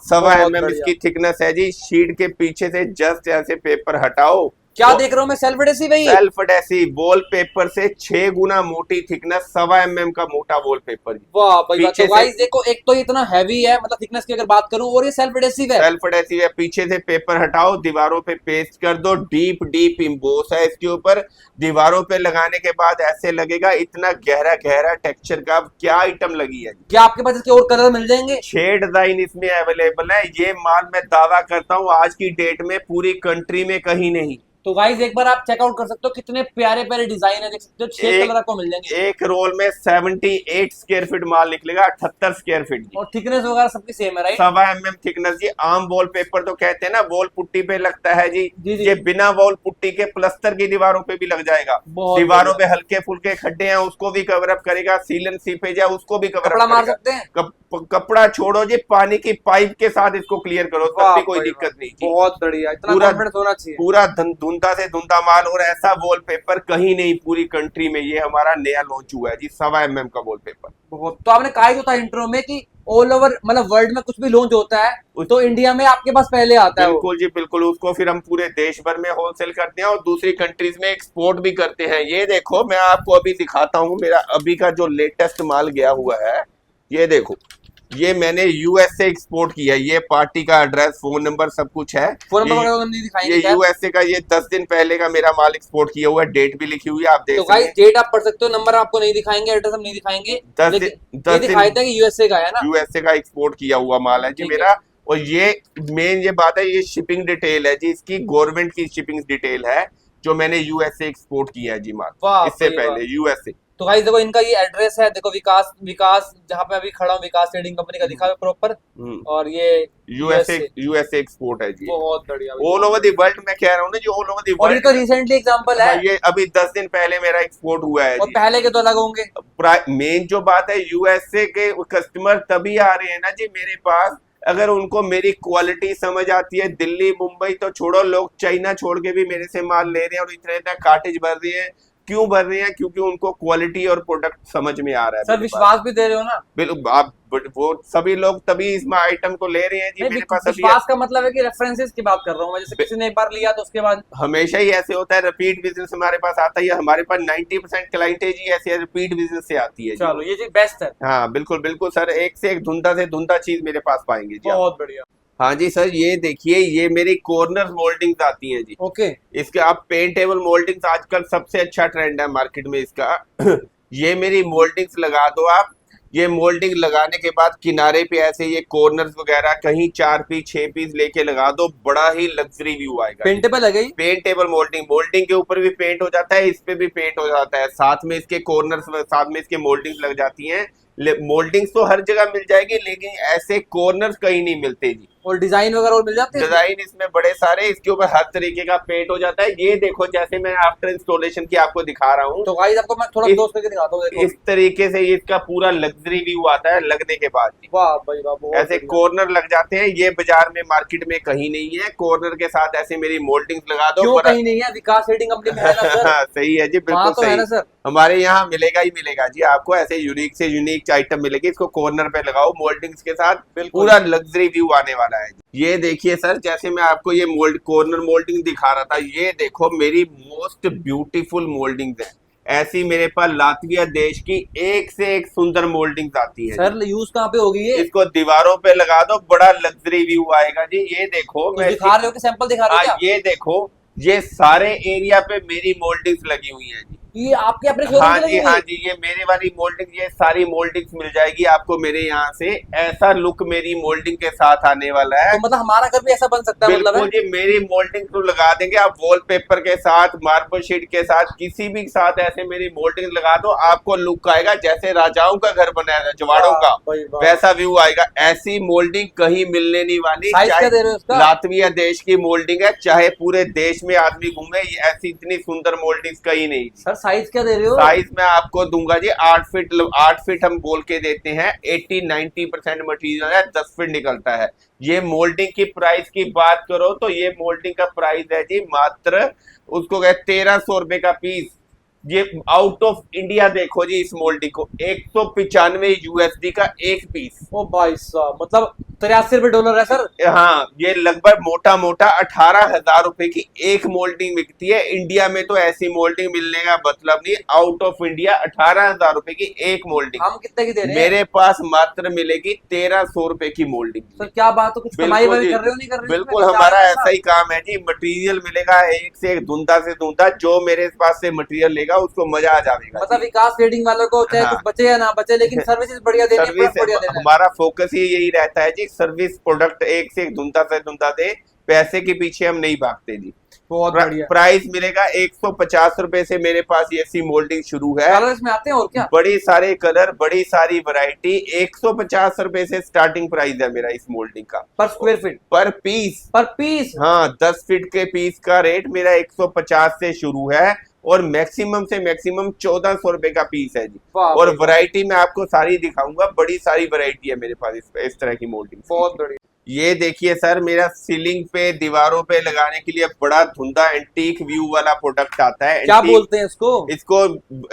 1.25 mm इसकी थिकनेस है जी। शीट के पीछे से जस्ट ऐसे पेपर हटाओ। क्या देख रहा हूँ मैं? सेल्फ एडेसिव है ये? सेल्फ एडेसिव वॉलपेपर से 6 गुना मोटी थिकनेस, 1.25 mm का मोटा वॉलपेपर। वाह भाई। तो गाइस देखो, एक तो इतना हैवी है, मतलब थिकनेस की अगर बात करूं, और ये सेल्फ एडेसिव है। सेल्फ एडेसिव है। पीछे से पेपर हटाओ, दीवारों पे पेस्ट कर दो। डीप डीप इम्बोस है इसके ऊपर। दीवारों पे लगाने के बाद ऐसे लगेगा इतना गहरा गहरा टेक्सचर का। क्या आइटम लगी है? क्या आपके पास इसके और कलर मिल जाएंगे? 6 डिजाइन इसमें अवेलेबल है। ये माल मैं दावा करता हूँ आज की डेट में पूरी कंट्री में कहीं नहीं। तो गाइस एक बार आप चेकआउट कर सकते हो, कितने प्यारे प्यारे डिजाइन है, देख सकते हो। 6 कलर आपको मिल जाएंगे। एक रोल में 78 स्क्वायर फीट माल निकलेगा, 78 स्क्वायर फीट। और थिकनेस वगैरह सबकी सेम है, राइट? 1.25 mm थिकनेस जी। आम वॉल पेपर तो कहते हैं ना वॉल पुट्टी पे लगता है जी। ये बिना वॉल पुट्टी के प्लस्तर की दीवारों पे भी लग जाएगा। दीवारों पे हल्के फुल्के खड्डे हैं उसको भी कवर अप करेगा। सीलन सीपेज है उसको भी कवर अप मार सकते हैं। कपड़ा छोड़ो जी, पानी की पाइप के साथ इसको क्लियर करो, तब भी कोई दिक्कत नहीं। बहुत बढ़िया। इतना कॉन्फिडेंस होना चाहिए। पूरा धुंधा से धुंधा माल। और ऐसा वॉलपेपर कहीं नहीं पूरी कंट्री में। ये हमारा नया लॉन्च हुआ है जी, 1.25 mm का वॉलपेपर। बहुत। तो आपने कहा ही तो था इंट्रो में कि ऑल ओवर मतलब वर्ल्ड में कुछ भी लॉन्च होता है तो इंडिया में आपके पास पहले आता है वो। बिल्कुल जी बिल्कुल, उसको फिर हम पूरे देश भर में होलसेल करते हैं और दूसरी कंट्रीज में एक्सपोर्ट भी करते हैं। ये देखो मैं आपको अभी दिखाता हूँ, मेरा अभी का जो लेटेस्ट माल गया हुआ है, ये देखो, ये मैंने यूएस से एक्सपोर्ट किया है। ये पार्टी का एड्रेस, फोन नंबर सब कुछ है। फोन नंबर ये वगैरह तो नहीं दिखाएंगे ये क्या? यूएसए का, ये 10 दिन पहले का मेरा माल एक्सपोर्ट किया हुआ है, डेट भी लिखी हुई है, आप देख तो सकते गाइस हैं। डेट आप पढ़ सकते हो, नंबर आपको नहीं दिखाएंगे, एड्रेस हम नहीं दिखाएंगे, 10 लेकिन दिन ये 10 दिन दिखाया था कि यूएसए का है ना। यूएसए का एक्सपोर्ट किया हुआ माल है जी ठीक है। मेरा। और ये मेन ये बात है, ये शिपिंग डिटेल है जी, इसकी गवर्नमेंट की शिपिंग डिटेल है जो मैंने यूएसए एक्सपोर्ट किया है जी माल, वाह इससे भाई वाह। पहले यूएसए। तो गाइस देखो इनका ये एड्रेस है, देखो विकास विकास जहाँ पे अभी खड़ा हूँ, विकास ट्रेडिंग कंपनी का दिखा है प्रॉपर, और ये यूएसए यूएसए एक्सपोर्ट है जी, बहुत बढ़िया भाई, ऑल ओवर द वर्ल्ड। मैं कह रहा हूँ ना जी, ऑल ओवर द और ये तो वर्ल्ड। रिसेंटली एग्जांपल है, ये अभी 10 दिन पहले मेरा एक्सपोर्ट हुआ है और जी। पहले के तो अलग होंगे। मेन जो बात है, यूएसए के कस्टमर तभी आ रहे हैं ना जी मेरे पास अगर उनको मेरी क्वालिटी समझ आती है। दिल्ली मुंबई तो छोड़ो, लोग चाइना छोड़ के भी मेरे से माल ले रहे हैं और इतने इतना कार्टेज भर रहे हैं। क्यों भर रहे हैं? क्योंकि उनको क्वालिटी और प्रोडक्ट समझ में आ रहा है। सर विश्वास भी दे रहे हो ना? बिल्कुल, आप वो सभी लोग तभी इस आइटम को ले रहे हैं जी मेरे पास। अभी विश्वास का मतलब है कि रेफरेंसेस की बात कर रहा हूँ मैं, जैसे किसी ने एक बार लिया तो उसके बाद हमेशा ही ऐसे होता है, रिपीट बिजनेस हमारे पास आता ही है। हमारे पास 90% क्लाइंटेज ही ऐसे रिपीट बिजनेस से आती है जी। चलो ये जी बेस्ट है। हाँ बिल्कुल बिल्कुल सर, एक से एक धुंधा से धुंधा चीज मेरे पास पाएंगे जी आप। बहुत बढ़िया। हाँ जी सर, ये देखिए, ये मेरी कॉर्नर मोल्डिंग्स आती हैं जी। ओके। इसके आप पेंटेबल मोल्डिंग्स आजकल सबसे अच्छा ट्रेंड है मार्केट में इसका। ये मेरी मोल्डिंग्स लगा दो आप। ये मोल्डिंग लगाने के बाद किनारे पे ऐसे ये कॉर्नर्स वगैरह कहीं 4 पीस 6 पीस लेके लगा दो, बड़ा ही लग्जरी व्यू आएगा। पेंटेबल है गई, पेंटेबल मोल्डिंग, मोल्डिंग के ऊपर भी पेंट हो जाता है, इस पे भी पेंट हो जाता है, साथ में इसके कॉर्नर्स, साथ में इसके मोल्डिंग्स लग जाती हैं। मोल्डिंग्स तो हर जगह मिल जाएगी, लेकिन ऐसे कॉर्नर्स कहीं नहीं मिलते जी। और डिजाइन वगैरह और मिल जाते हैं? डिजाइन इसमें बड़े सारे, इसके ऊपर हर तरीके का पेंट हो जाता है। ये देखो, जैसे मैं आफ्टर इंस्टॉलेशन की आपको दिखा रहा हूँ, तो गाइस आपको मैं थोड़ा क्लोज करके दिखाता हूँ, देखो इस तरीके से इसका पूरा लग्जरी व्यू आता है लगने के बाद जी। वाह भाई वाह, बहुत ऐसे बढ़िया। कॉर्नर लग जाते हैं, ये बाजार में मार्केट में कहीं नहीं है। कॉर्नर के साथ ऐसे मेरी मोल्डिंग्स लगा दो, क्यों कहीं नहीं है? विकास ट्रेडिंग कंपनी में है ना सर? सही है जी, वहाँ बिल्कुल तो है ना सही। सर? हमारे यहाँ मिलेगा ही मिलेगा जी आपको, ऐसे यूनिक से यूनिक आइटम मिलेगी। इसको कॉर्नर पे लगाओ मोल्डिंग्स के साथ, पूरा लग्जरी व्यू आने वाला है। ये देखिए सर, जैसे मैं आपको ये मोल्ड कॉर्नर मोल्डिंग दिखा रहा था, ये देखो मेरी मोस्ट ब्यूटीफुल मोल्डिंग्स है। ऐसी मेरे पास लातविया देश की एक से एक सुंदर मोल्डिंग्स आती है। सर यूज कहाँ पे होगी ये? इसको दीवारों पे लगा दो, बड़ा लग्जरी व्यू आएगा जी। ये देखो, तो दिखा रहे हो कि सैंपल दिखा रहे हो क्या? ये देखो, ये सारे एरिया पे मेरी मोल्डिंग्स लगी हुई है जी। ये आपके अपने हाँ शोरूम जी, हाँ जी, ये मेरे वाली मोल्डिंग, ये सारी मोल्डिंग्स मिल जाएगी आपको मेरे यहाँ से। ऐसा लुक मेरी मोल्डिंग के साथ आने वाला है। तो मतलब हमारा घर भी ऐसा बन सकता है? मतलब बिल्कुल जी, मेरी मोल्डिंग तो लगा देंगे आप, वॉलपेपर के साथ, मार्बल शीट के साथ, किसी भी साथ ऐसे मेरी मोल्डिंग लगा दो, आपको लुक आएगा जैसे राजाओं का घर बनाया था, जवाड़ों का, वैसा व्यू आएगा। ऐसी मोल्डिंग कहीं मिलने नहीं वाली। साइज क्या दे रहे हो इसका? लातविया देश की मोल्डिंग है, चाहे पूरे देश में आदमी घूमे, ऐसी इतनी सुंदर मोल्डिंग कहीं नहीं। सर साइज क्या दे रहे हो? साइज मैं आपको दूंगा जी 8 फीट हम बोल के देते हैं। 80-90% मटेरियल है, 10 फीट निकलता है। ये मोल्डिंग की प्राइस की बात करो तो ये मोल्डिंग का प्राइस है जी मात्र, उसको कहे 1300 रुपए का पीस। ये आउट ऑफ इंडिया देखो जी, इस मोल्डिंग को 195 यूएसडी का एक पीस। ओ भाई साहब, मतलब 83 रुपए डॉलर है सर? हाँ, ये लगभग मोटा मोटा 18,000 रुपए की एक मोल्डिंग बिकती है। इंडिया में तो ऐसी मोल्डिंग मिलने का मतलब नहीं। आउट ऑफ इंडिया 18,000 रुपए की एक मोल्डिंग हम कितने की दे रहे हैं? मेरे पास मात्र मिलेगी 1300 रुपए की मोल्डिंग। सर क्या बात है, कुछ कमाई वाई कर रहे हो नहीं कर रहे हो? बिल्कुल, हमारा ऐसा ही काम है जी। मटेरियल मिलेगा एक से एक, धुंधा से धुंधा। जो मेरे पास से मटेरियल लेगा उसको मजा आ जाएगा। मतलब विकास ट्रेडिंग वालों को चाहे कुछ बचे या ना बचे, लेकिन सर्विसेज बढ़िया देनी है, बढ़िया देना है। हमारा फोकस ही यही रहता है जी, सर्विस प्रोडक्ट एक से एक धुंधा से धुंधा दे। पैसे के पीछे हम नहीं भागते जी। बहुत बढ़िया। प्राइस मिलेगा 150 रुपए से मेरे पास ये ऐसी मोल्डिंग शुरू है। कलर इसमें आते हैं और क्या? बड़ी सारे कलर, बड़ी सारी वैरायटी। 150 रुपए से स्टार्टिंग प्राइस है मेरा इस मोल्डिंग का। पर स्क्वायर फीट? पर पीस। पर पीस? हाँ, 10 फीट के पीस का रेट मेरा 150 से शुरू है और मैक्सिमम से मैक्सिमम 1400 रुपए का पीस है जी। और वैरायटी मैं आपको सारी दिखाऊंगा, बड़ी सारी वैरायटी है मेरे पास इस तरह की मोल्डिंग। बहुत बढ़िया। ये देखिए सर, मेरा सीलिंग पे दीवारों पे लगाने के लिए बड़ा धुंधा एंटीक व्यू वाला प्रोडक्ट आता है। क्या एंटीक, बोलते हैं इसको? इसको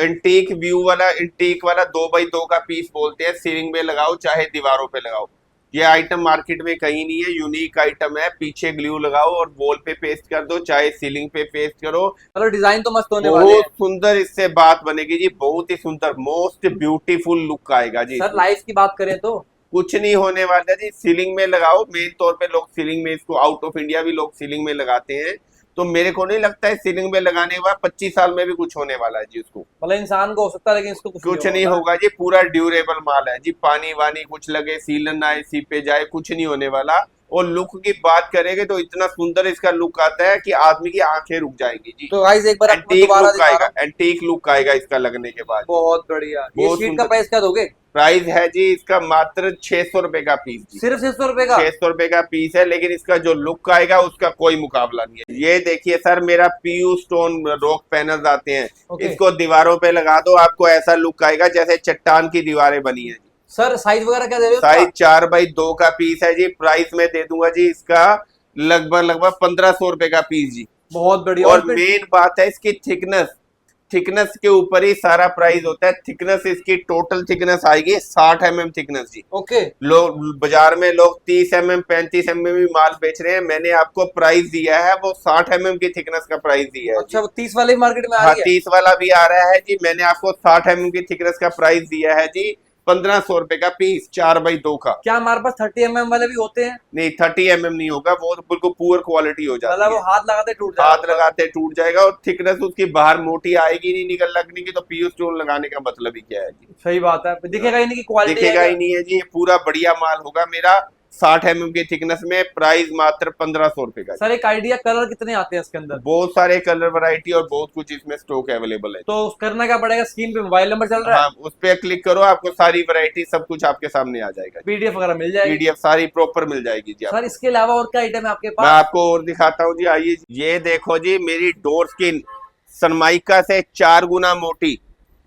एंटीक व्यू वाला, एंटीक वाला 2x2 का पीस बोलते हैं। सीलिंग में लगाओ चाहे दीवारों पे लगाओ, ये आइटम मार्केट में कहीं नहीं है, यूनिक आइटम है। पीछे ग्लू लगाओ और वॉल पे पेस्ट कर दो, चाहे सीलिंग पे पेस्ट करो। मतलब डिजाइन तो मस्त होने वाले बहुत हैं। सुंदर इससे बात बनेगी जी, बहुत ही सुंदर, मोस्ट ब्यूटीफुल लुक आएगा जी। सर लाइफ की बात करें तो कुछ नहीं होने वाला जी, सीलिंग में लगाओ। मेन तौर पे लोग सीलिंग में, इसको आउट ऑफ इंडिया भी लोग सीलिंग में लगाते हैं, तो मेरे को नहीं लगता है सीलिंग में लगाने के बाद 25 साल में भी कुछ होने वाला है जी उसको। मतलब इंसान को हो सकता है लेकिन इसको कुछ नहीं होगा जी, पूरा ड्यूरेबल माल है जी। पानी वानी कुछ लगे, सीलन ना इसी पे जाए, कुछ नहीं होने वाला। और लुक की बात करेंगे तो इतना सुंदर इसका लुक आता है कि आदमी की आंखें रुक जाएंगी जी। तो गाइस एक बार आपको एंटीक दोबारा लुक दिखा रहा आएगा, हूं। एंटीक लुक आएगा इसका लगने के बाद। बहुत बढ़िया। ये बहुत शीट सुंदर। का प्राइस क्या दोगे? प्राइस है जी इसका मात्र 600 रुपए का पीस जी। सिर्फ 600 रुपए का? 600 रुपए का पीस है, लेकिन इसका जो लुक आएगा उसका कोई मुकाबला नहीं है। ये देखिए सर, मेरा पीयू स्टोन रॉक पैनल्स आते हैं, ओके। इसको दीवारों पे लगा दो, आपको ऐसा लुक आएगा जैसे चट्टान की दीवारें बनी है जी। सर साइज वगैरह क्या दे रहे हो? साइज 4x2 का पीस है जी। प्राइस में दे दूंगा जी इसका लगभग 1500 रुपए का पीस जी। बहुत बढ़िया। और मेन बात है इसकी थिकनेस, थिकनेस के ऊपर ही सारा प्राइस होता है। थिकनेस इसकी टोटल थिकनेस आएगी 60 mm थिकनेस जी। ओके। लोग बाजार में लोग 30 mm 35 mm भी माल बेच रहे हैं, मैंने आपको प्राइस दिया है वो 60 mm की थिकनेस का प्राइस दिया है। अच्छा, 30 वाले मार्केट में आ हाँ, रही है? 30 वाला भी आ रहा है जी, मैंने आपको 60 mm की थिकनेस का प्राइस दिया है जी। 1500 रुपए का पीस 4x2 का। क्या हमारे पास 30 mm वाले भी होते हैं? नहीं, 30 mm नहीं होगा, वो तो बिल्कुल पुअर क्वालिटी हो जाती मतलब वो है। हाथ लगाते टूट जाएगा? हाथ लगाते टूट जाएगा, और थिकनेस उसकी बाहर मोटी आएगी नहीं निकल लगने की, तो पीयू स्टोन लगाने का मतलब ही क्या है जी। सही बात है, दिखेगा ही नहीं कि क्वालिटी दिखेगा ही नहीं है जी, ये पूरा बढ़िया माल होगा मेरा 60 mm की थिकनेस में। प्राइस मात्र 1500 रुपए का। सर एक आइडिया, कलर कितने आते हैं इसके अंदर? बहुत सारे कलर वैरायटी और बहुत कुछ इसमें स्टॉक अवेलेबल है। तो करना क्या पड़ेगा? स्क्रीन पे मोबाइल नंबर चल रहा है, हाँ, उस पे क्लिक करो, आपको सारी वैरायटी सब कुछ आपके सामने आ जाएगा। पीडीएफ वगैरह मिल जाएगी? पीडीएफ सारी प्रॉपर मिल जाएगी जी। सर इसके अलावा और क्या आइटम है आपके मैं पास? आपको और दिखाता हूँ जी, आइए। ये देखो जी, मेरी डोर स्किन सनमाइका से 4 गुना मोटी,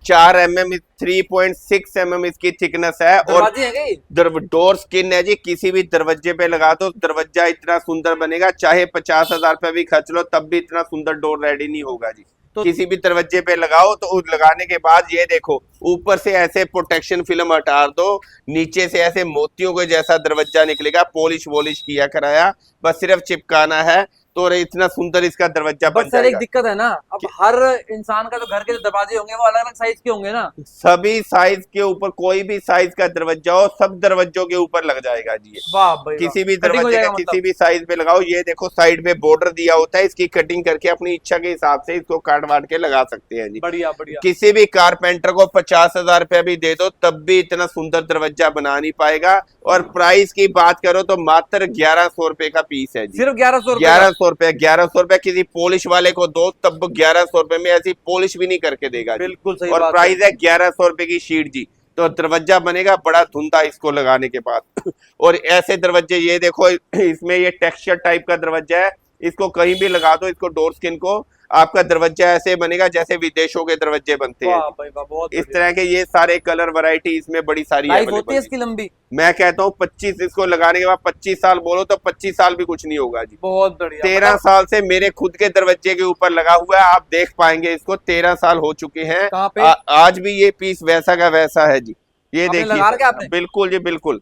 4 mm 3.6 mm इसकी थिकनेस है। और दरवाजे हैं क्या ये? डोर स्किन है जी, किसी भी दरवाजे पे लगा दो, दरवाजा इतना सुंदर बनेगा, चाहे 50,000 रुपए भी खर्च लो तब भी इतना सुंदर डोर रेडी नहीं होगा जी। तो किसी भी दरवाजे पे लगाओ तो उस लगाने के बाद ये देखो, ऊपर से ऐसे प्रोटेक्शन फिल्म हटा दो, नीचे से ऐसे मोतियों के जैसा दरवाजा निकलेगा, पॉलिश वॉलिश किया कराया, बस सिर्फ चिपकाना है, तो इतना सुंदर इसका दरवाजा बन बट सर एक जाएगा। दिक्कत है ना, अब हर इंसान का जो घर के जो दरवाजे होंगे वो अलग अलग साइज के होंगे ना। सभी साइज के ऊपर, कोई भी साइज का दरवाजा हो, सब दरवाजों के ऊपर लग जाएगा जी ये। वाह भाई, किसी भी कटिंग हो दरवाजे का जाएगा किसी मतलब? भी साइज पे लगाओ। ये देखो साइड पे बॉर्डर दिया होता है, इसकी कटिंग करके अपनी इच्छा के हिसाब से इसको काट वाट के लगा सकते हैं जी। बढ़िया बढ़िया। किसी भी कारपेंटर को 50,000 रुपया भी दे दो तब भी इतना सुंदर दरवाजा बना नहीं पाएगा। और प्राइस की बात करो तो मात्र 1100 रुपए का पीस है जी। सिर्फ 1100 रुपए? 1100 रुपए, 1100 रुपए किसी पॉलिश वाले को दो तब 1100 रुपए में ऐसी पॉलिश भी नहीं करके देगा जी। बिल्कुल सही और बात प्राइस है 1100 रुपए की शीट जी। तो दरवाजा बनेगा बड़ा धुंधा इसको लगाने के बाद। और ऐसे दरवाजे, ये देखो इसमें ये टेक्सचर टाइप का दरवाजा है, इसको कहीं भी लगा दो, इसको डोर स्किन को, आपका दरवाजा ऐसे बनेगा जैसे विदेशों के दरवाजे बनते हैं। वाह भाई वाह, बहुत इस तरह के ये सारे कलर वैरायटी इसमें बड़ी सारी लाइफ होती है available है। इसकी लंबी? मैं कहता हूँ 25, इसको लगाने के बाद 25 साल बोलो तो 25 साल भी कुछ नहीं होगा जी। बहुत बढ़िया। 13 साल से मेरे खुद के दरवाजे के ऊपर लगा हुआ है, आप देख पाएंगे इसको, 13 साल हो चुके हैं। कहाँ पे? आज भी ये पीस वैसा का वैसा है जी। ये आपने देखिए, लगा रखा है आपने? बिल्कुल जी बिल्कुल।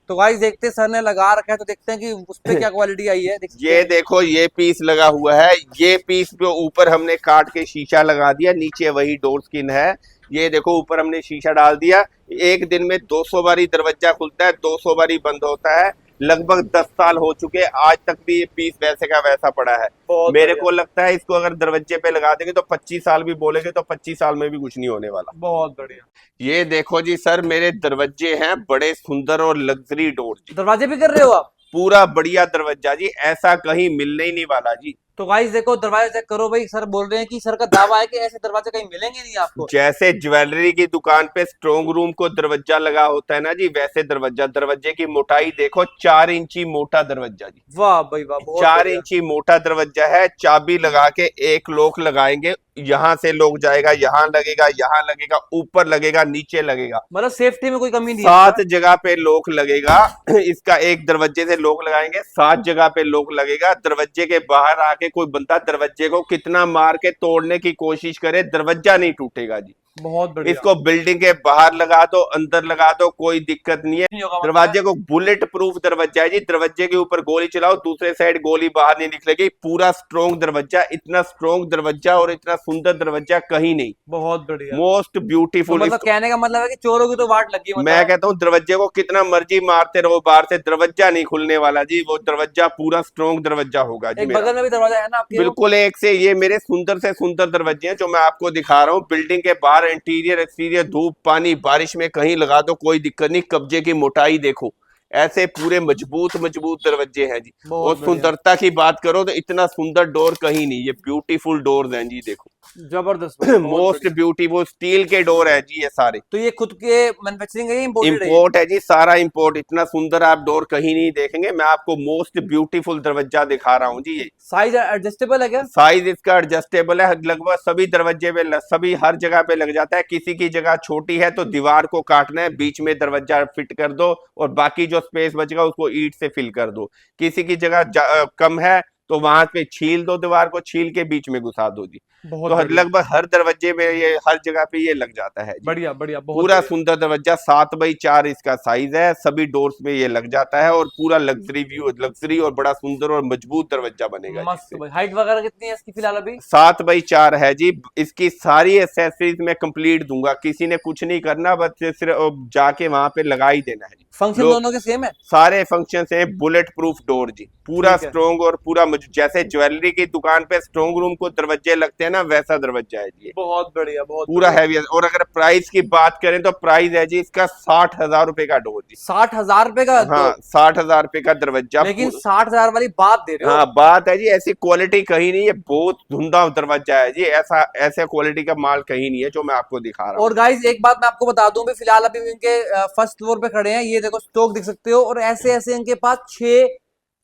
तो गाइस देखते हैं, सर ने लगा रखा है तो देखते हैं कि उस पे क्या क्वालिटी आई है। ये देखो, ये पीस लगा हुआ है, ये पीस पे ऊपर हमने काट के शीशा लगा दिया, नीचे वही डोर स्किन है। ये देखो ऊपर हमने शीशा डाल दिया। एक दिन में 200 बारी दरवाजा खुलता है, 200 बारी बंद होता है। लगभग 10 साल हो चुके, आज तक भी ये पीस वैसे का वैसा पड़ा है। मेरे को लगता है इसको अगर दरवाजे पे लगा देंगे तो 25 साल भी बोलेंगे तो 25 साल में भी कुछ नहीं होने वाला। बहुत बढ़िया। ये देखो जी सर, मेरे दरवाजे हैं बड़े सुंदर और लग्जरी डोर जी। दरवाजे भी कर रहे हो आप? पूरा बढ़िया दरवाजा जी, ऐसा कहीं मिलने ही नहीं वाला जी। तो गाइस देखो दरवाजा चेक करो भाई, सर बोल रहे हैं कि सर का दावा है कि ऐसे दरवाजे कहीं मिलेंगे नहीं आपको। जैसे ज्वेलरी की दुकान पे स्ट्रोंग रूम को दरवाजा लगा होता है ना जी, वैसे दरवाजा, दरवाजे की मोटाई देखो, 4 इंची मोटा दरवाजा जी। वाह भाई वाह, बहुत 4 बढ़िया। इंची मोटा दरवाजा है। चाबी लगा के एक लॉक लगाएंगे, यहाँ से लोग जाएगा, यहाँ लगेगा, ऊपर लगेगा, नीचे लगेगा, मतलब सेफ्टी में कोई कमी नहीं है। 7 जगह पे लॉक लगेगा। इसका एक दरवाजे से लॉक लगाएंगे, 7 जगह पे लॉक लगेगा। दरवाजे के बाहर आके कोई बंदा दरवाजे को कितना मार के तोड़ने की कोशिश करे, दरवाजा नहीं टूटेगा जी। बहुत बढ़िया। इसको बिल्डिंग के बाहर लगा दो, अंदर लगा दो, कोई दिक्कत नहीं है। नहीं होगा मतलब दरवाजे को बुलेट प्रूफ दरवाजा है जी। दरवाजे के ऊपर गोली चलाओ, दूसरे साइड गोली बाहर नहीं निकलेगी। पूरा स्ट्रॉन्ग दरवाजा, इतना स्ट्रॉन्ग दरवाजा और इतना सुंदर दरवाजा कहीं नहीं। बहुत बढ़िया। मोस्ट तो ब्यूटीफुल। मतलब कहने का मतलब है कि चोरों की तो वाट लगी, मतलब मैं कहता हूँ दरवाजे को कितना मर्जी मारते रहो बाहर से, दरवाजा नहीं खुलने वाला जी। वो दरवाजा पूरा स्ट्रॉन्ग दरवाजा होगा जी एक मेरा। बगल में भी दरवाजा है ना आपके? बिल्कुल एक से ये मेरे सुंदर से सुंदर दरवाजे हैं जो मैं आपको दिखा रहा हूँ। बिल्डिंग के बाहर इंटीरियर एक्सटीरियर, धूप पानी बारिश में कहीं लगा दो, कोई दिक्कत नहीं। कब्जे की मोटाई देखो, ऐसे पूरे मजबूत मजबूत दरवाजे हैं जी। और सुंदरता की बात करो तो इतना सुंदर डोर कहीं नहीं। ये ब्यूटीफुल डोर्स हैं जी, देखो जबरदस्त। मोस्ट ब्यूटीफुल स्टील के डोर है जी ये सारे। तो ये खुद के मैन्युफैक्चरिंग है, इंपोर्ट है जी, सारा इंपोर्ट। इतना सुंदर आप डोर कहीं नहीं देखेंगे। मैं आपको मोस्ट ब्यूटीफुल दरवाजा दिखा रहा हूँ जी। ये साइज एडजस्टेबल है क्या? साइज इसका एडजस्टेबल है, लगभग सभी दरवाजे पे, सभी हर जगह पे लग जाता है। किसी की जगह छोटी है तो दीवार को काटना है, बीच में दरवाजा फिट कर दो और बाकी जो स्पेस बचेगा उसको ईंट से फिल कर दो। किसी की जगह कम है तो वहां पे छील दो, दीवार को छील के बीच में घुसा दो जी। तो लगभग हर दरवाजे में ये, हर जगह पे ये लग जाता है जी। बढ़िया बढ़िया, पूरा सुंदर दरवाजा, 7x4 इसका साइज है। सभी डोर्स में ये लग जाता है और पूरा लग्जरी व्यू, लग्जरी और बड़ा सुंदर और मजबूत दरवाजा बनेगा। मस्त भाई। हाइट वगैरह कितनी है इसकी फिलहाल अभी? 7x4 है जी। इसकी सारी एसेसरीज मैं कंप्लीट दूंगा, किसी ने कुछ नहीं करना, बस सिर्फ जाके वहां पे लगा ही देना है जी। फंक्शन दोनों के सेम है? सारे फंक्शन है। बुलेट प्रूफ डोर जी, पूरा स्ट्रॉन्ग और पूरा जैसे ज्वेलरी की दुकान पे स्ट्रॉन्ग रूम को दरवाजे लगते हैं ना, वैसा दरवाजा है जी। बहुत बढ़िया, बहुत पूरा हैवी है। और अगर प्राइस की बात करें तो प्राइस है जी इसका 60,000 रुपए का डोर जी। 60,000 रुपए का? हाँ 60,000 रुपए का दरवाजा। लेकिन 60,000 वाली बात दे रहे हो? हाँ बात है जी, ऐसी क्वालिटी कहीं नहीं है। बहुत धुंधा दरवाजा है जी। ऐसे क्वालिटी का माल कहीं नहीं है जो मैं आपको दिखा रहा हूँ। और गाइस एक बात मैं आपको बता दूं भी, फिलहाल अभी इनके फर्स्ट फ्लोर पे खड़े हैं। ये देखो स्टॉक दिख सकते हो। और ऐसे ऐसे इनके पास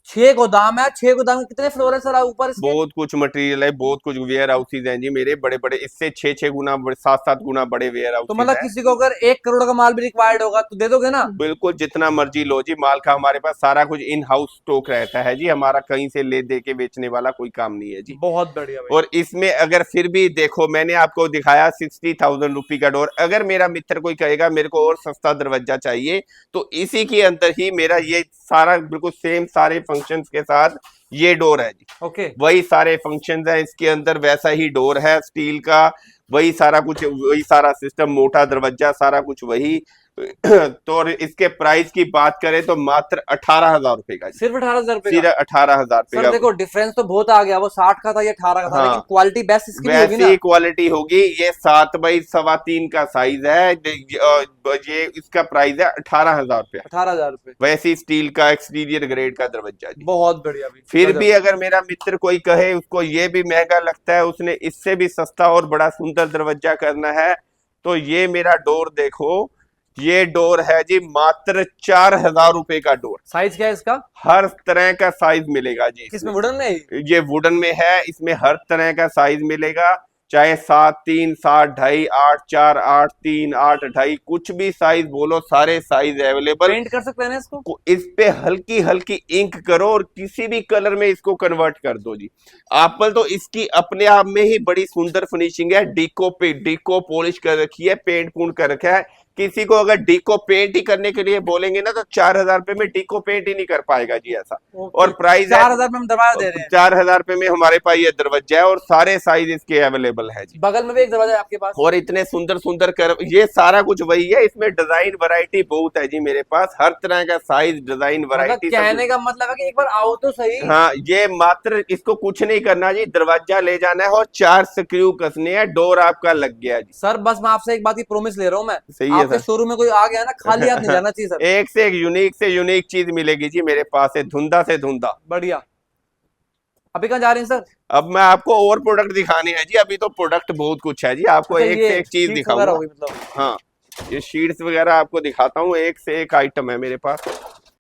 छह गोदाम है। 6 गोदाम के कितने फ्लोर है सर ऊपर इसके? बहुत कुछ मटेरियल है, बहुत कुछ वेयर हाउसेज हैं जी मेरे, बड़े बड़े, इससे 6-6 गुना 7-7 गुना बड़े वेयर हाउस। तो मतलब किसी को अगर 1 करोड़ का माल भी रिक्वायर्ड होगा तो दे दोगे ना? बिल्कुल, जितना मर्जी लो जी। माल का हमारे पास सारा कुछ इन हाउस स्टॉक रहता है जी। हमारा कहीं से ले दे के बेचने वाला कोई काम नहीं है जी। बहुत बढ़िया भाई। और इसमें अगर फिर भी देखो, मैंने आपको दिखाया 60,000 रुपए का डोर। अगर मेरा मित्र कोई कहेगा मेरे को और सस्ता दरवाजा चाहिए तो इसी के अंदर ही मेरा ये सारा बिल्कुल सेम सारे फंक्शंस के साथ ये डोर है जी। ओके। वही सारे फंक्शंस है इसके अंदर, वैसा ही डोर है स्टील का, वही सारा कुछ, वही सारा सिस्टम, मोटा दरवाजा, सारा कुछ वही। तो इसके प्राइस की बात करें तो मात्र 18,000 रुपए का। सिर्फ 18,000 रुपए? सिर्फ 18,000 रुपए का। देखो डिफरेंस तो बहुत आ गया। वो 60 का था, ये 18 का था। लेकिन क्वालिटी बेस्ट इसकी होगी ना? वैसी क्वालिटी होगी। ये 7x3.25 का साइज है। ये इसका प्राइस है 18,000 रुपए। 18,000 रुपए। वैसी स्टील का एक्सटीरियर ग्रेड का दरवाजा। बहुत बढ़िया भी। फिर भी अगर मेरा मित्र कोई कहे उसको ये भी महंगा लगता है, उसने इससे भी सस्ता और बड़ा सुंदर दरवाजा करना है, तो ये मेरा डोर देखो। ये डोर है जी मात्र 4,000 रुपए का डोर। साइज क्या है इसका? हर तरह का साइज मिलेगा जी। किसमें? वुडन में? ये वुडन में है। इसमें हर तरह का साइज मिलेगा, चाहे 7-3, 7.5, 8-4, 8-3, 8.5, कुछ भी साइज बोलो, सारे साइज अवेलेबल। पेंट कर सकते हैं ना इसको? इस पे हल्की हल्की इंक करो और किसी भी कलर में इसको कन्वर्ट कर दो जी। एप्पल तो इसकी अपने आप में ही बड़ी सुंदर फिनिशिंग है। डीको पॉलिश कर रखी है, पेंट पूर्ण कर रखा है। किसी को अगर डीको पेंट ही करने के लिए बोलेंगे ना तो 4,000 रुपए में डीको पेंट ही नहीं कर पाएगा जी ऐसा। और प्राइस 4,000 में हम दरवाजा दे रहे हैं। 4,000 रुपए में हमारे पास ये दरवाजा है और सारे साइज इसके अवेलेबल है जी। बगल में भी एक दरवाजा है आपके पास? और इतने सुंदर सुंदर कर, ये सारा कुछ वही है। इसमें डिजाइन वैरायटी बहुत है जी मेरे पास, हर तरह का साइज, डिजाइन, वैरायटी। कहने का मतलब है कि एक बार आओ तो सही। हाँ, ये मात्र इसको कुछ नहीं करना जी, दरवाजा ले जाना है और 4 स्क्रू कसने हैं, डोर आपका लग गया जी। सर बस मैं आपसे एक बात की प्रॉमिस ले रहा हूँ। मैं सही है आपके शोरूम में कोई आ गया ना, खाली हाथ नहीं जाना चाहिए सर। एक से यूनिक चीज मिलेगी जी मेरे पास है, धुंधा से धुंधा। बढ़िया। अभी कहाँ जा रहे हैं सर? अब मैं आपको और प्रोडक्ट दिखाने हैं जी। अभी तो प्रोडक्ट बहुत कुछ है जी, आपको एक से एक चीज दिखाऊंगा। मतलब हाँ, ये शीट्स वगैरह आपको दिखाता हूँ, एक से एक आइटम है मेरे पास।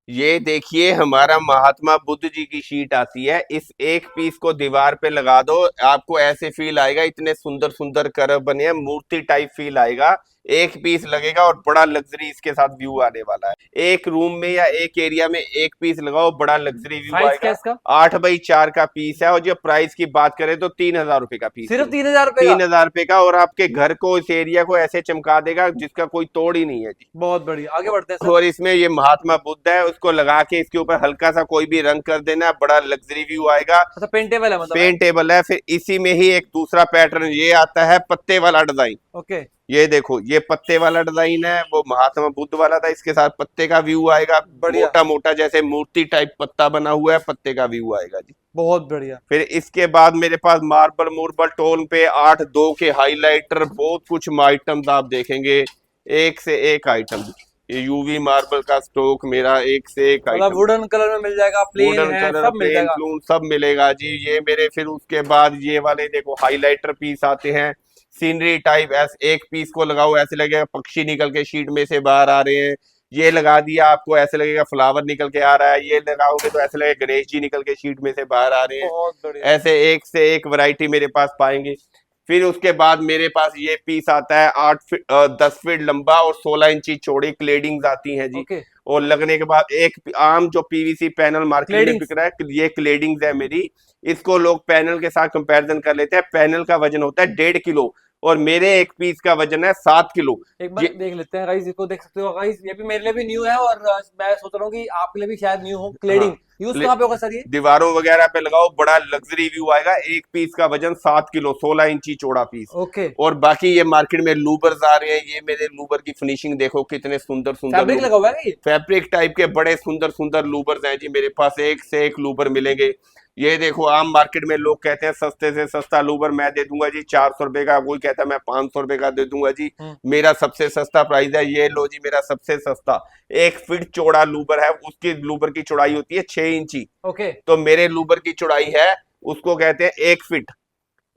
ये देखिए हमारा महात्मा बुद्ध जी की शीट आती है। इस एक पीस को दीवार पे लगा दो, आपको ऐसे फील आएगा, इतने सुंदर सुंदर कर्व बने हैं, मूर्ति टाइप फील आएगा। एक पीस लगेगा और बड़ा लग्जरी इसके साथ व्यू आने वाला है। एक रूम में या एक एरिया में एक पीस लगाओ, बड़ा लग्जरी व्यू प्राइस क्या आएगा। इसका? 8x4 का पीस है और जो प्राइस की बात करें तो 3,000 रुपए का पीस, सिर्फ 3,000 रुपए का? 3,000 रुपए का, और आपके घर को, इस एरिया को ऐसे चमका देगा जिसका कोई तोड़ ही नहीं है जी। बहुत बढ़िया, आगे बढ़ते हैं सर। और इसमें ये महात्मा बुद्ध है, उसको लगा के इसके ऊपर हल्का सा कोई भी रंग कर देना, बड़ा लग्जरी व्यू आएगा। अच्छा, पेंटेबल है मतलब? पेंटेबल है। फिर इसी में ही एक दूसरा पैटर्न ये आता है, पत्ते वाला डिजाइन। ओके। ये देखो, ये पत्ते वाला डिजाइन है, वो महात्मा बुद्ध वाला था, इसके साथ पत्ते का व्यू आएगा। बढ़िया। मोटा मोटा जैसे मूर्ति टाइप पत्ता बना हुआ है, पत्ते का व्यू आएगा जी। बहुत बढ़िया। फिर इसके बाद मेरे पास मार्बल मुर्बल टोन पे 8-2 के हाईलाइटर, बहुत कुछ आइटम्स आप देखेंगे, एक से एक आइटम। ये यूवी मार्बल का स्टॉक मेरा एक से एक मतलब आइटम, वुडन कलर में मिल जाएगा, प्लेन वुडन है, कलर, सब मिल प्लेन जाएगा। प्लून सब मिलेगा जी। ये मेरे, फिर उसके बाद ये वाले देखो हाईलाइटर पीस आते हैं, सीनरी टाइप। ऐसे एक पीस को लगाओ ऐसे लगेगा पक्षी निकल के शीट में से बाहर आ रहे हैं। ये लगा दिया आपको ऐसे लगेगा फ्लावर निकल के आ रहा है। ये लगाओगे तो ऐसे लगेगा गणेश जी निकल के शीट में से बाहर आ रहे हैं। बहुत बढ़िया। ऐसे एक से एक वैरायटी मेरे पास पाएंगे। फिर उसके बाद मेरे पास ये पीस आता है 10 फीट लंबा और 16 इंची चौड़ी, क्लेडिंग्स आती हैं जी। ओके। और लगने के बाद एक आम जो पीवीसी पैनल मार्केट में क्लेडिंग्स? बिक रहा है, ये क्लेडिंग्स है मेरी। इसको लोग पैनल के साथ कंपैरिजन कर लेते हैं। पैनल का वजन होता है 1.5 किलो और मेरे एक पीस का वजन है 7 किलो। एक बार ये देख लेते हैं गाइस, इसको देख सकते हो गाइस, ये भी मेरे लिए भी न्यू है और मैं सोच रहा हूँ कि आपके लिए भी शायद न्यू हो। क्लेडिंग यूज कहाँ पे होगा सर ये? दीवारों वगैरह पे लगाओ, बड़ा लग्जरी व्यू आएगा। एक पीस का वजन 7 किलो, 16 इंची चौड़ा पीस। ओके। और बाकी ये मार्केट में लूबर्स आ रहे हैं। ये मेरे लूबर की फिनिशिंग देखो, कितने सुंदर सुंदर फैब्रिक लगा हुआ है ये? फैब्रिक टाइप के बड़े सुंदर सुंदर लूबर्स हैं जी मेरे पास, एक से एक लूबर मिलेंगे। ये देखो, आम मार्केट में लोग कहते हैं सस्ते से सस्ता लूबर मैं दे दूंगा जी 400 रुपए का, कोई कहता है मैं 500 रुपए का दे दूंगा जी। मेरा सबसे सस्ता प्राइस है, ये लो जी, मेरा सबसे सस्ता 1 फीट चौड़ा लूबर है। उसकी लूबर की चौड़ाई होती है 6 इंची। ओके। तो मेरे लूबर की चौड़ाई है, उसको कहते हैं 1 फीट।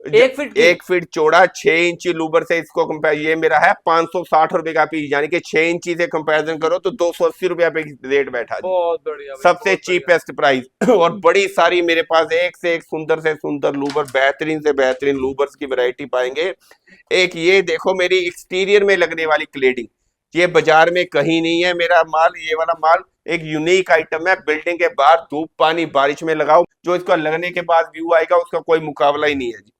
1 फीट की? 1 फीट चौड़ा, 6 इंची लूबर से इसको कंपेयर, ये मेरा है 560 रुपए का पीस, यानी कि 6 इंची से कंपैरिजन करो तो 280 रुपया पे रेट बैठा जी। बहुत बढ़िया भाई, सबसे बहुत बढ़िया। Cheapest price. और बड़ी सारी मेरे पास एक से एक सुंदर से सुंदर लूबर, बेहतरीन से बेहतरीन लूबर्स की वैरायटी पाएंगे। एक ये देखो, मेरी एक्सटीरियर में लगने वाली क्लेडिंग, ये बाजार में कहीं नहीं है मेरा माल। ये वाला माल एक यूनिक आइटम है। बिल्डिंग के बाहर धूप पानी बारिश में लगाओ, जो इसका लगने के बाद व्यू आएगा उसका कोई मुकाबला ही नहीं है जी।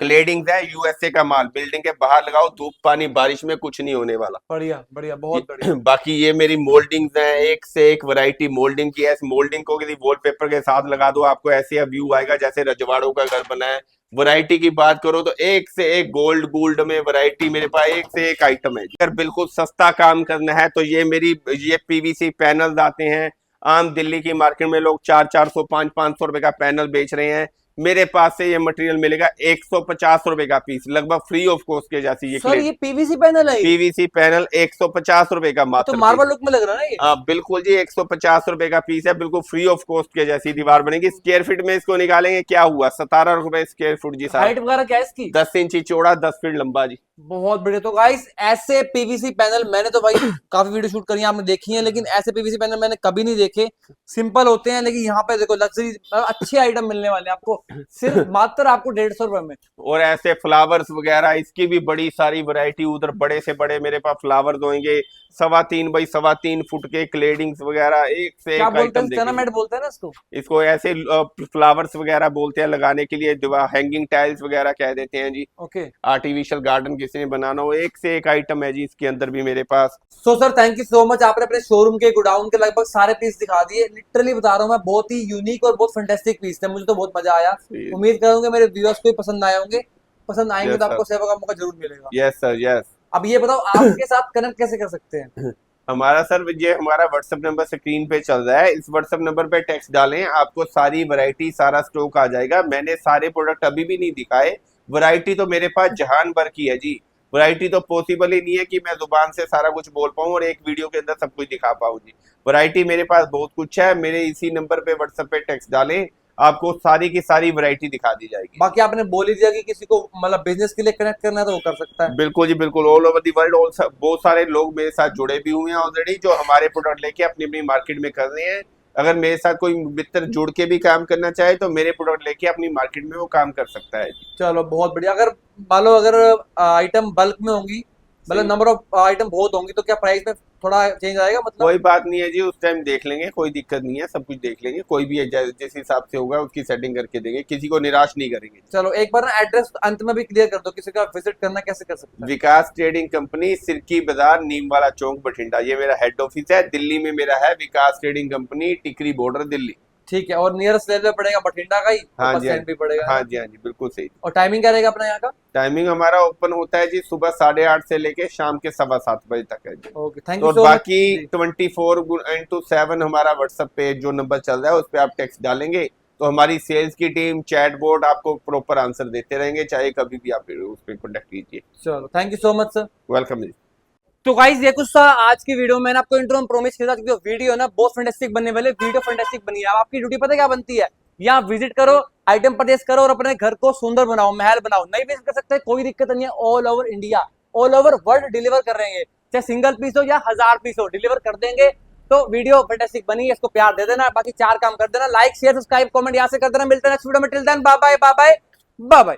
क्लेडिंग्स है, यूएसए का माल, बिल्डिंग के बाहर लगाओ, धूप पानी बारिश में कुछ नहीं होने वाला। बढ़िया बढ़िया, बहुत बढ़िया। बाकी ये मेरी मोल्डिंग्स हैं, एक से एक वैरायटी मोल्डिंग की है। इस मोल्डिंग को किसी वॉलपेपर के साथ लगा दो, आपको ऐसे व्यू आएगा जैसे रजवाड़ों का घर बना है। वैरायटी की बात करो तो एक से एक गोल्ड गोल्ड में वैरायटी मेरे पास एक से एक आइटम है। अगर बिल्कुल सस्ता काम करना है तो ये मेरी, ये पीवीसी पैनल्स आते हैं। आम दिल्ली की मार्केट में लोग 400-400 500-500 रुपए का पैनल बेच रहे हैं, मेरे पास से ये मटेरियल मिलेगा 150 रुपए का पीस, लगभग फ्री ऑफ कॉस्ट के जैसी। ये सर ये पीवीसी पैनल है? पीवीसी पैनल 150 रुपए का मात्र। तो मार्बल लुक में लग रहा है ना ये? हाँ बिल्कुल जी, 150 रुपए का पीस है, बिल्कुल फ्री ऑफ कॉस्ट के जैसी दीवार बनेगी। स्क्वायर फीट में इसको निकालेंगे, क्या हुआ, 17 रुपए स्क्वायर फुट जी। हाइट वगैरह क्या है इसकी? 10 इंची चौड़ा, 10 फीट लंबा जी। बहुत बढ़िया। तो गाइस ऐसे पीवीसी पैनल मैंने तो भाई काफी वीडियो शूट करी है, आपने देखी है, लेकिन ऐसे पीवीसी पैनल मैंने कभी नहीं देखे। सिंपल होते हैं, लेकिन यहाँ पे देखो लग्जरी अच्छे आइटम मिलने वाले हैं आपको, सिर्फ मात्र आपको 150 रुपए में। और ऐसे फ्लावर्स वगैरह, इसकी भी बड़ी सारी वैरायटी, उधर बड़े से बड़े मेरे पास फ्लावर्स होंगे, 3.25 बाई 3.25 फुट के क्लेडिंग्स वगैरह, एक से क्या एक बोलते आइटम हैं, चना मैट बोलते हैं ना इसको? इसको ऐसे फ्लावर्स वगैरह बोलते हैं लगाने के लिए, हैंगिंग टाइल्स वगैरह कह देते हैं जी। ओके। आर्टिफिशियल गार्डन किसी ने बनाना हो, एक से एक आइटम है जी इसके अंदर भी मेरे पास। So sir thank you so much, आपने अपने शोरूम के गोडाउन के लगभग सारे पीस दिखा दिए। लिटरली बता रहा हूँ मैं, बहुत ही यूनिक और बहुत फैंटास्टिक पीस थे, मुझे तो बहुत मजा आया। उम्मीद करूंगा मेरे व्यूअर्स को भी पसंद आए होंगे। पसंद आएंगे तो आपको सेवा का मौका जरूर मिलेगा। Yes sir, yes. अब ये बताओ आपके साथ कनेक्ट कैसे कर सकते हैं? हमारा सर, ये हमारा व्हाट्सएप नंबर स्क्रीन पे चल रहा है, इस व्हाट्सएप नंबर पे टेक्स्ट डालें, आपको सारी वैरायटी, सारा स्टॉक आ जाएगा। मैंने सारे प्रोडक्ट अभी भी नहीं दिखाए, वैरायटी तो मेरे पास जहान भर की है जी। वैरायटी तो पॉसिबल ही नहीं है कि मैं जुबान से सारा कुछ बोल पाऊं और एक वीडियो के अंदर सब कुछ दिखा पाऊं जी। वैरायटी मेरे पास बहुत कुछ है। मेरे इसी नंबर पे व्हाट्सएप पे टेक्स्ट डालें, आपको सारी की सारी वैरायटी दिखा दी जाएगी। बाकी आपने बोल ही दिया कि किसी को मतलब बिजनेस के लिए कनेक्ट करना है तो वो कर सकता है। बिल्कुल जी बिल्कुल, ऑल ओवर दी वर्ल्ड बहुत सारे लोग मेरे साथ जुड़े भी हुए हैं ऑलरेडी, जो हमारे प्रोडक्ट लेके अपनी अपनी मार्केट में कर रहे हैं। अगर मेरे साथ कोई मित्र जुड़ के भी काम करना चाहे तो मेरे प्रोडक्ट लेके अपनी मार्केट में वो काम कर सकता है जी। चलो बहुत बढ़िया। अगर मान लो अगर आइटम बल्क में होंगी, मतलब सही। नंबर ऑफ आइटम बहुत होंगी, तो क्या प्राइस में थोड़ा चेंज आएगा मतलब? कोई बात नहीं है जी, उस टाइम देख लेंगे, कोई दिक्कत नहीं है, सब कुछ देख लेंगे। कोई भी जिस हिसाब से होगा उसकी सेटिंग करके देंगे, किसी को निराश नहीं करेंगे। चलो एक बार ना एड्रेस अंत में भी क्लियर कर दो, किसी का विजिट करना कैसे कर सकता है? विकास ट्रेडिंग कंपनी, सिरकी बाजार, नीम वाला चौक, बठिंडा, ये मेरा हेड ऑफिस है। दिल्ली में मेरा है विकास ट्रेडिंग कंपनी, टिकरी बॉर्डर, दिल्ली। ठीक है। और नियरेस्ट रेलवे पड़ेगा बठिंडा का ही, हाँ बस जी, हाँ स्टैंड भी जी, पड़ेगा, है हाँ ना? जी, हाँ जी, बिल्कुल सही। और टाइमिंग क्या रहेगा अपना यहाँ का? टाइमिंग हमारा ओपन होता है जी सुबह 8:30 से लेके शाम के 7:15 बजे तक है जी। ओके, थैंक तो यू सो मच। बाकी 24x7 हमारा व्हाट्सएप पे जो नंबर चल रहा है उस पर आप टेक्स्ट डालेंगे तो हमारी सेल्स की टीम, चैट बोर्ड आपको प्रॉपर आंसर देते रहेंगे, चाहे कभी भी आप उस पर कॉन्टेक्ट कीजिए। चलो thank you so much sir. Welcome जी। तो गाइस ये कुछ था आज की वीडियो। मैंने आपको इंट्रो में प्रॉमिस किया था कि जो वीडियो है ना बहुत फैंटास्टिक बनने वाले, वीडियो फैंटास्टिक बनी है। अब आपकी ड्यूटी पता है क्या बनती है? यहाँ विजिट करो, आइटम परचेस करो और अपने घर को सुंदर बनाओ, महल बनाओ। नहीं विजिट कर सकते, कोई दिक्कत नहीं है। All over India, all over world deliver कर रहे हैं, चाहे सिंगल पीस हो या 1000 पीस हो, डिलीवर कर देंगे। तो वीडियो फैंटास्टिक बनी है, इसको प्यार दे देना। बाकी 4 काम कर देना, लाइक शेयर सब्सक्राइब कमेंट यहाँ से कर देना। मिलते हैं नेक्स्ट वीडियो में। Till then bye bye bye bye bye bye.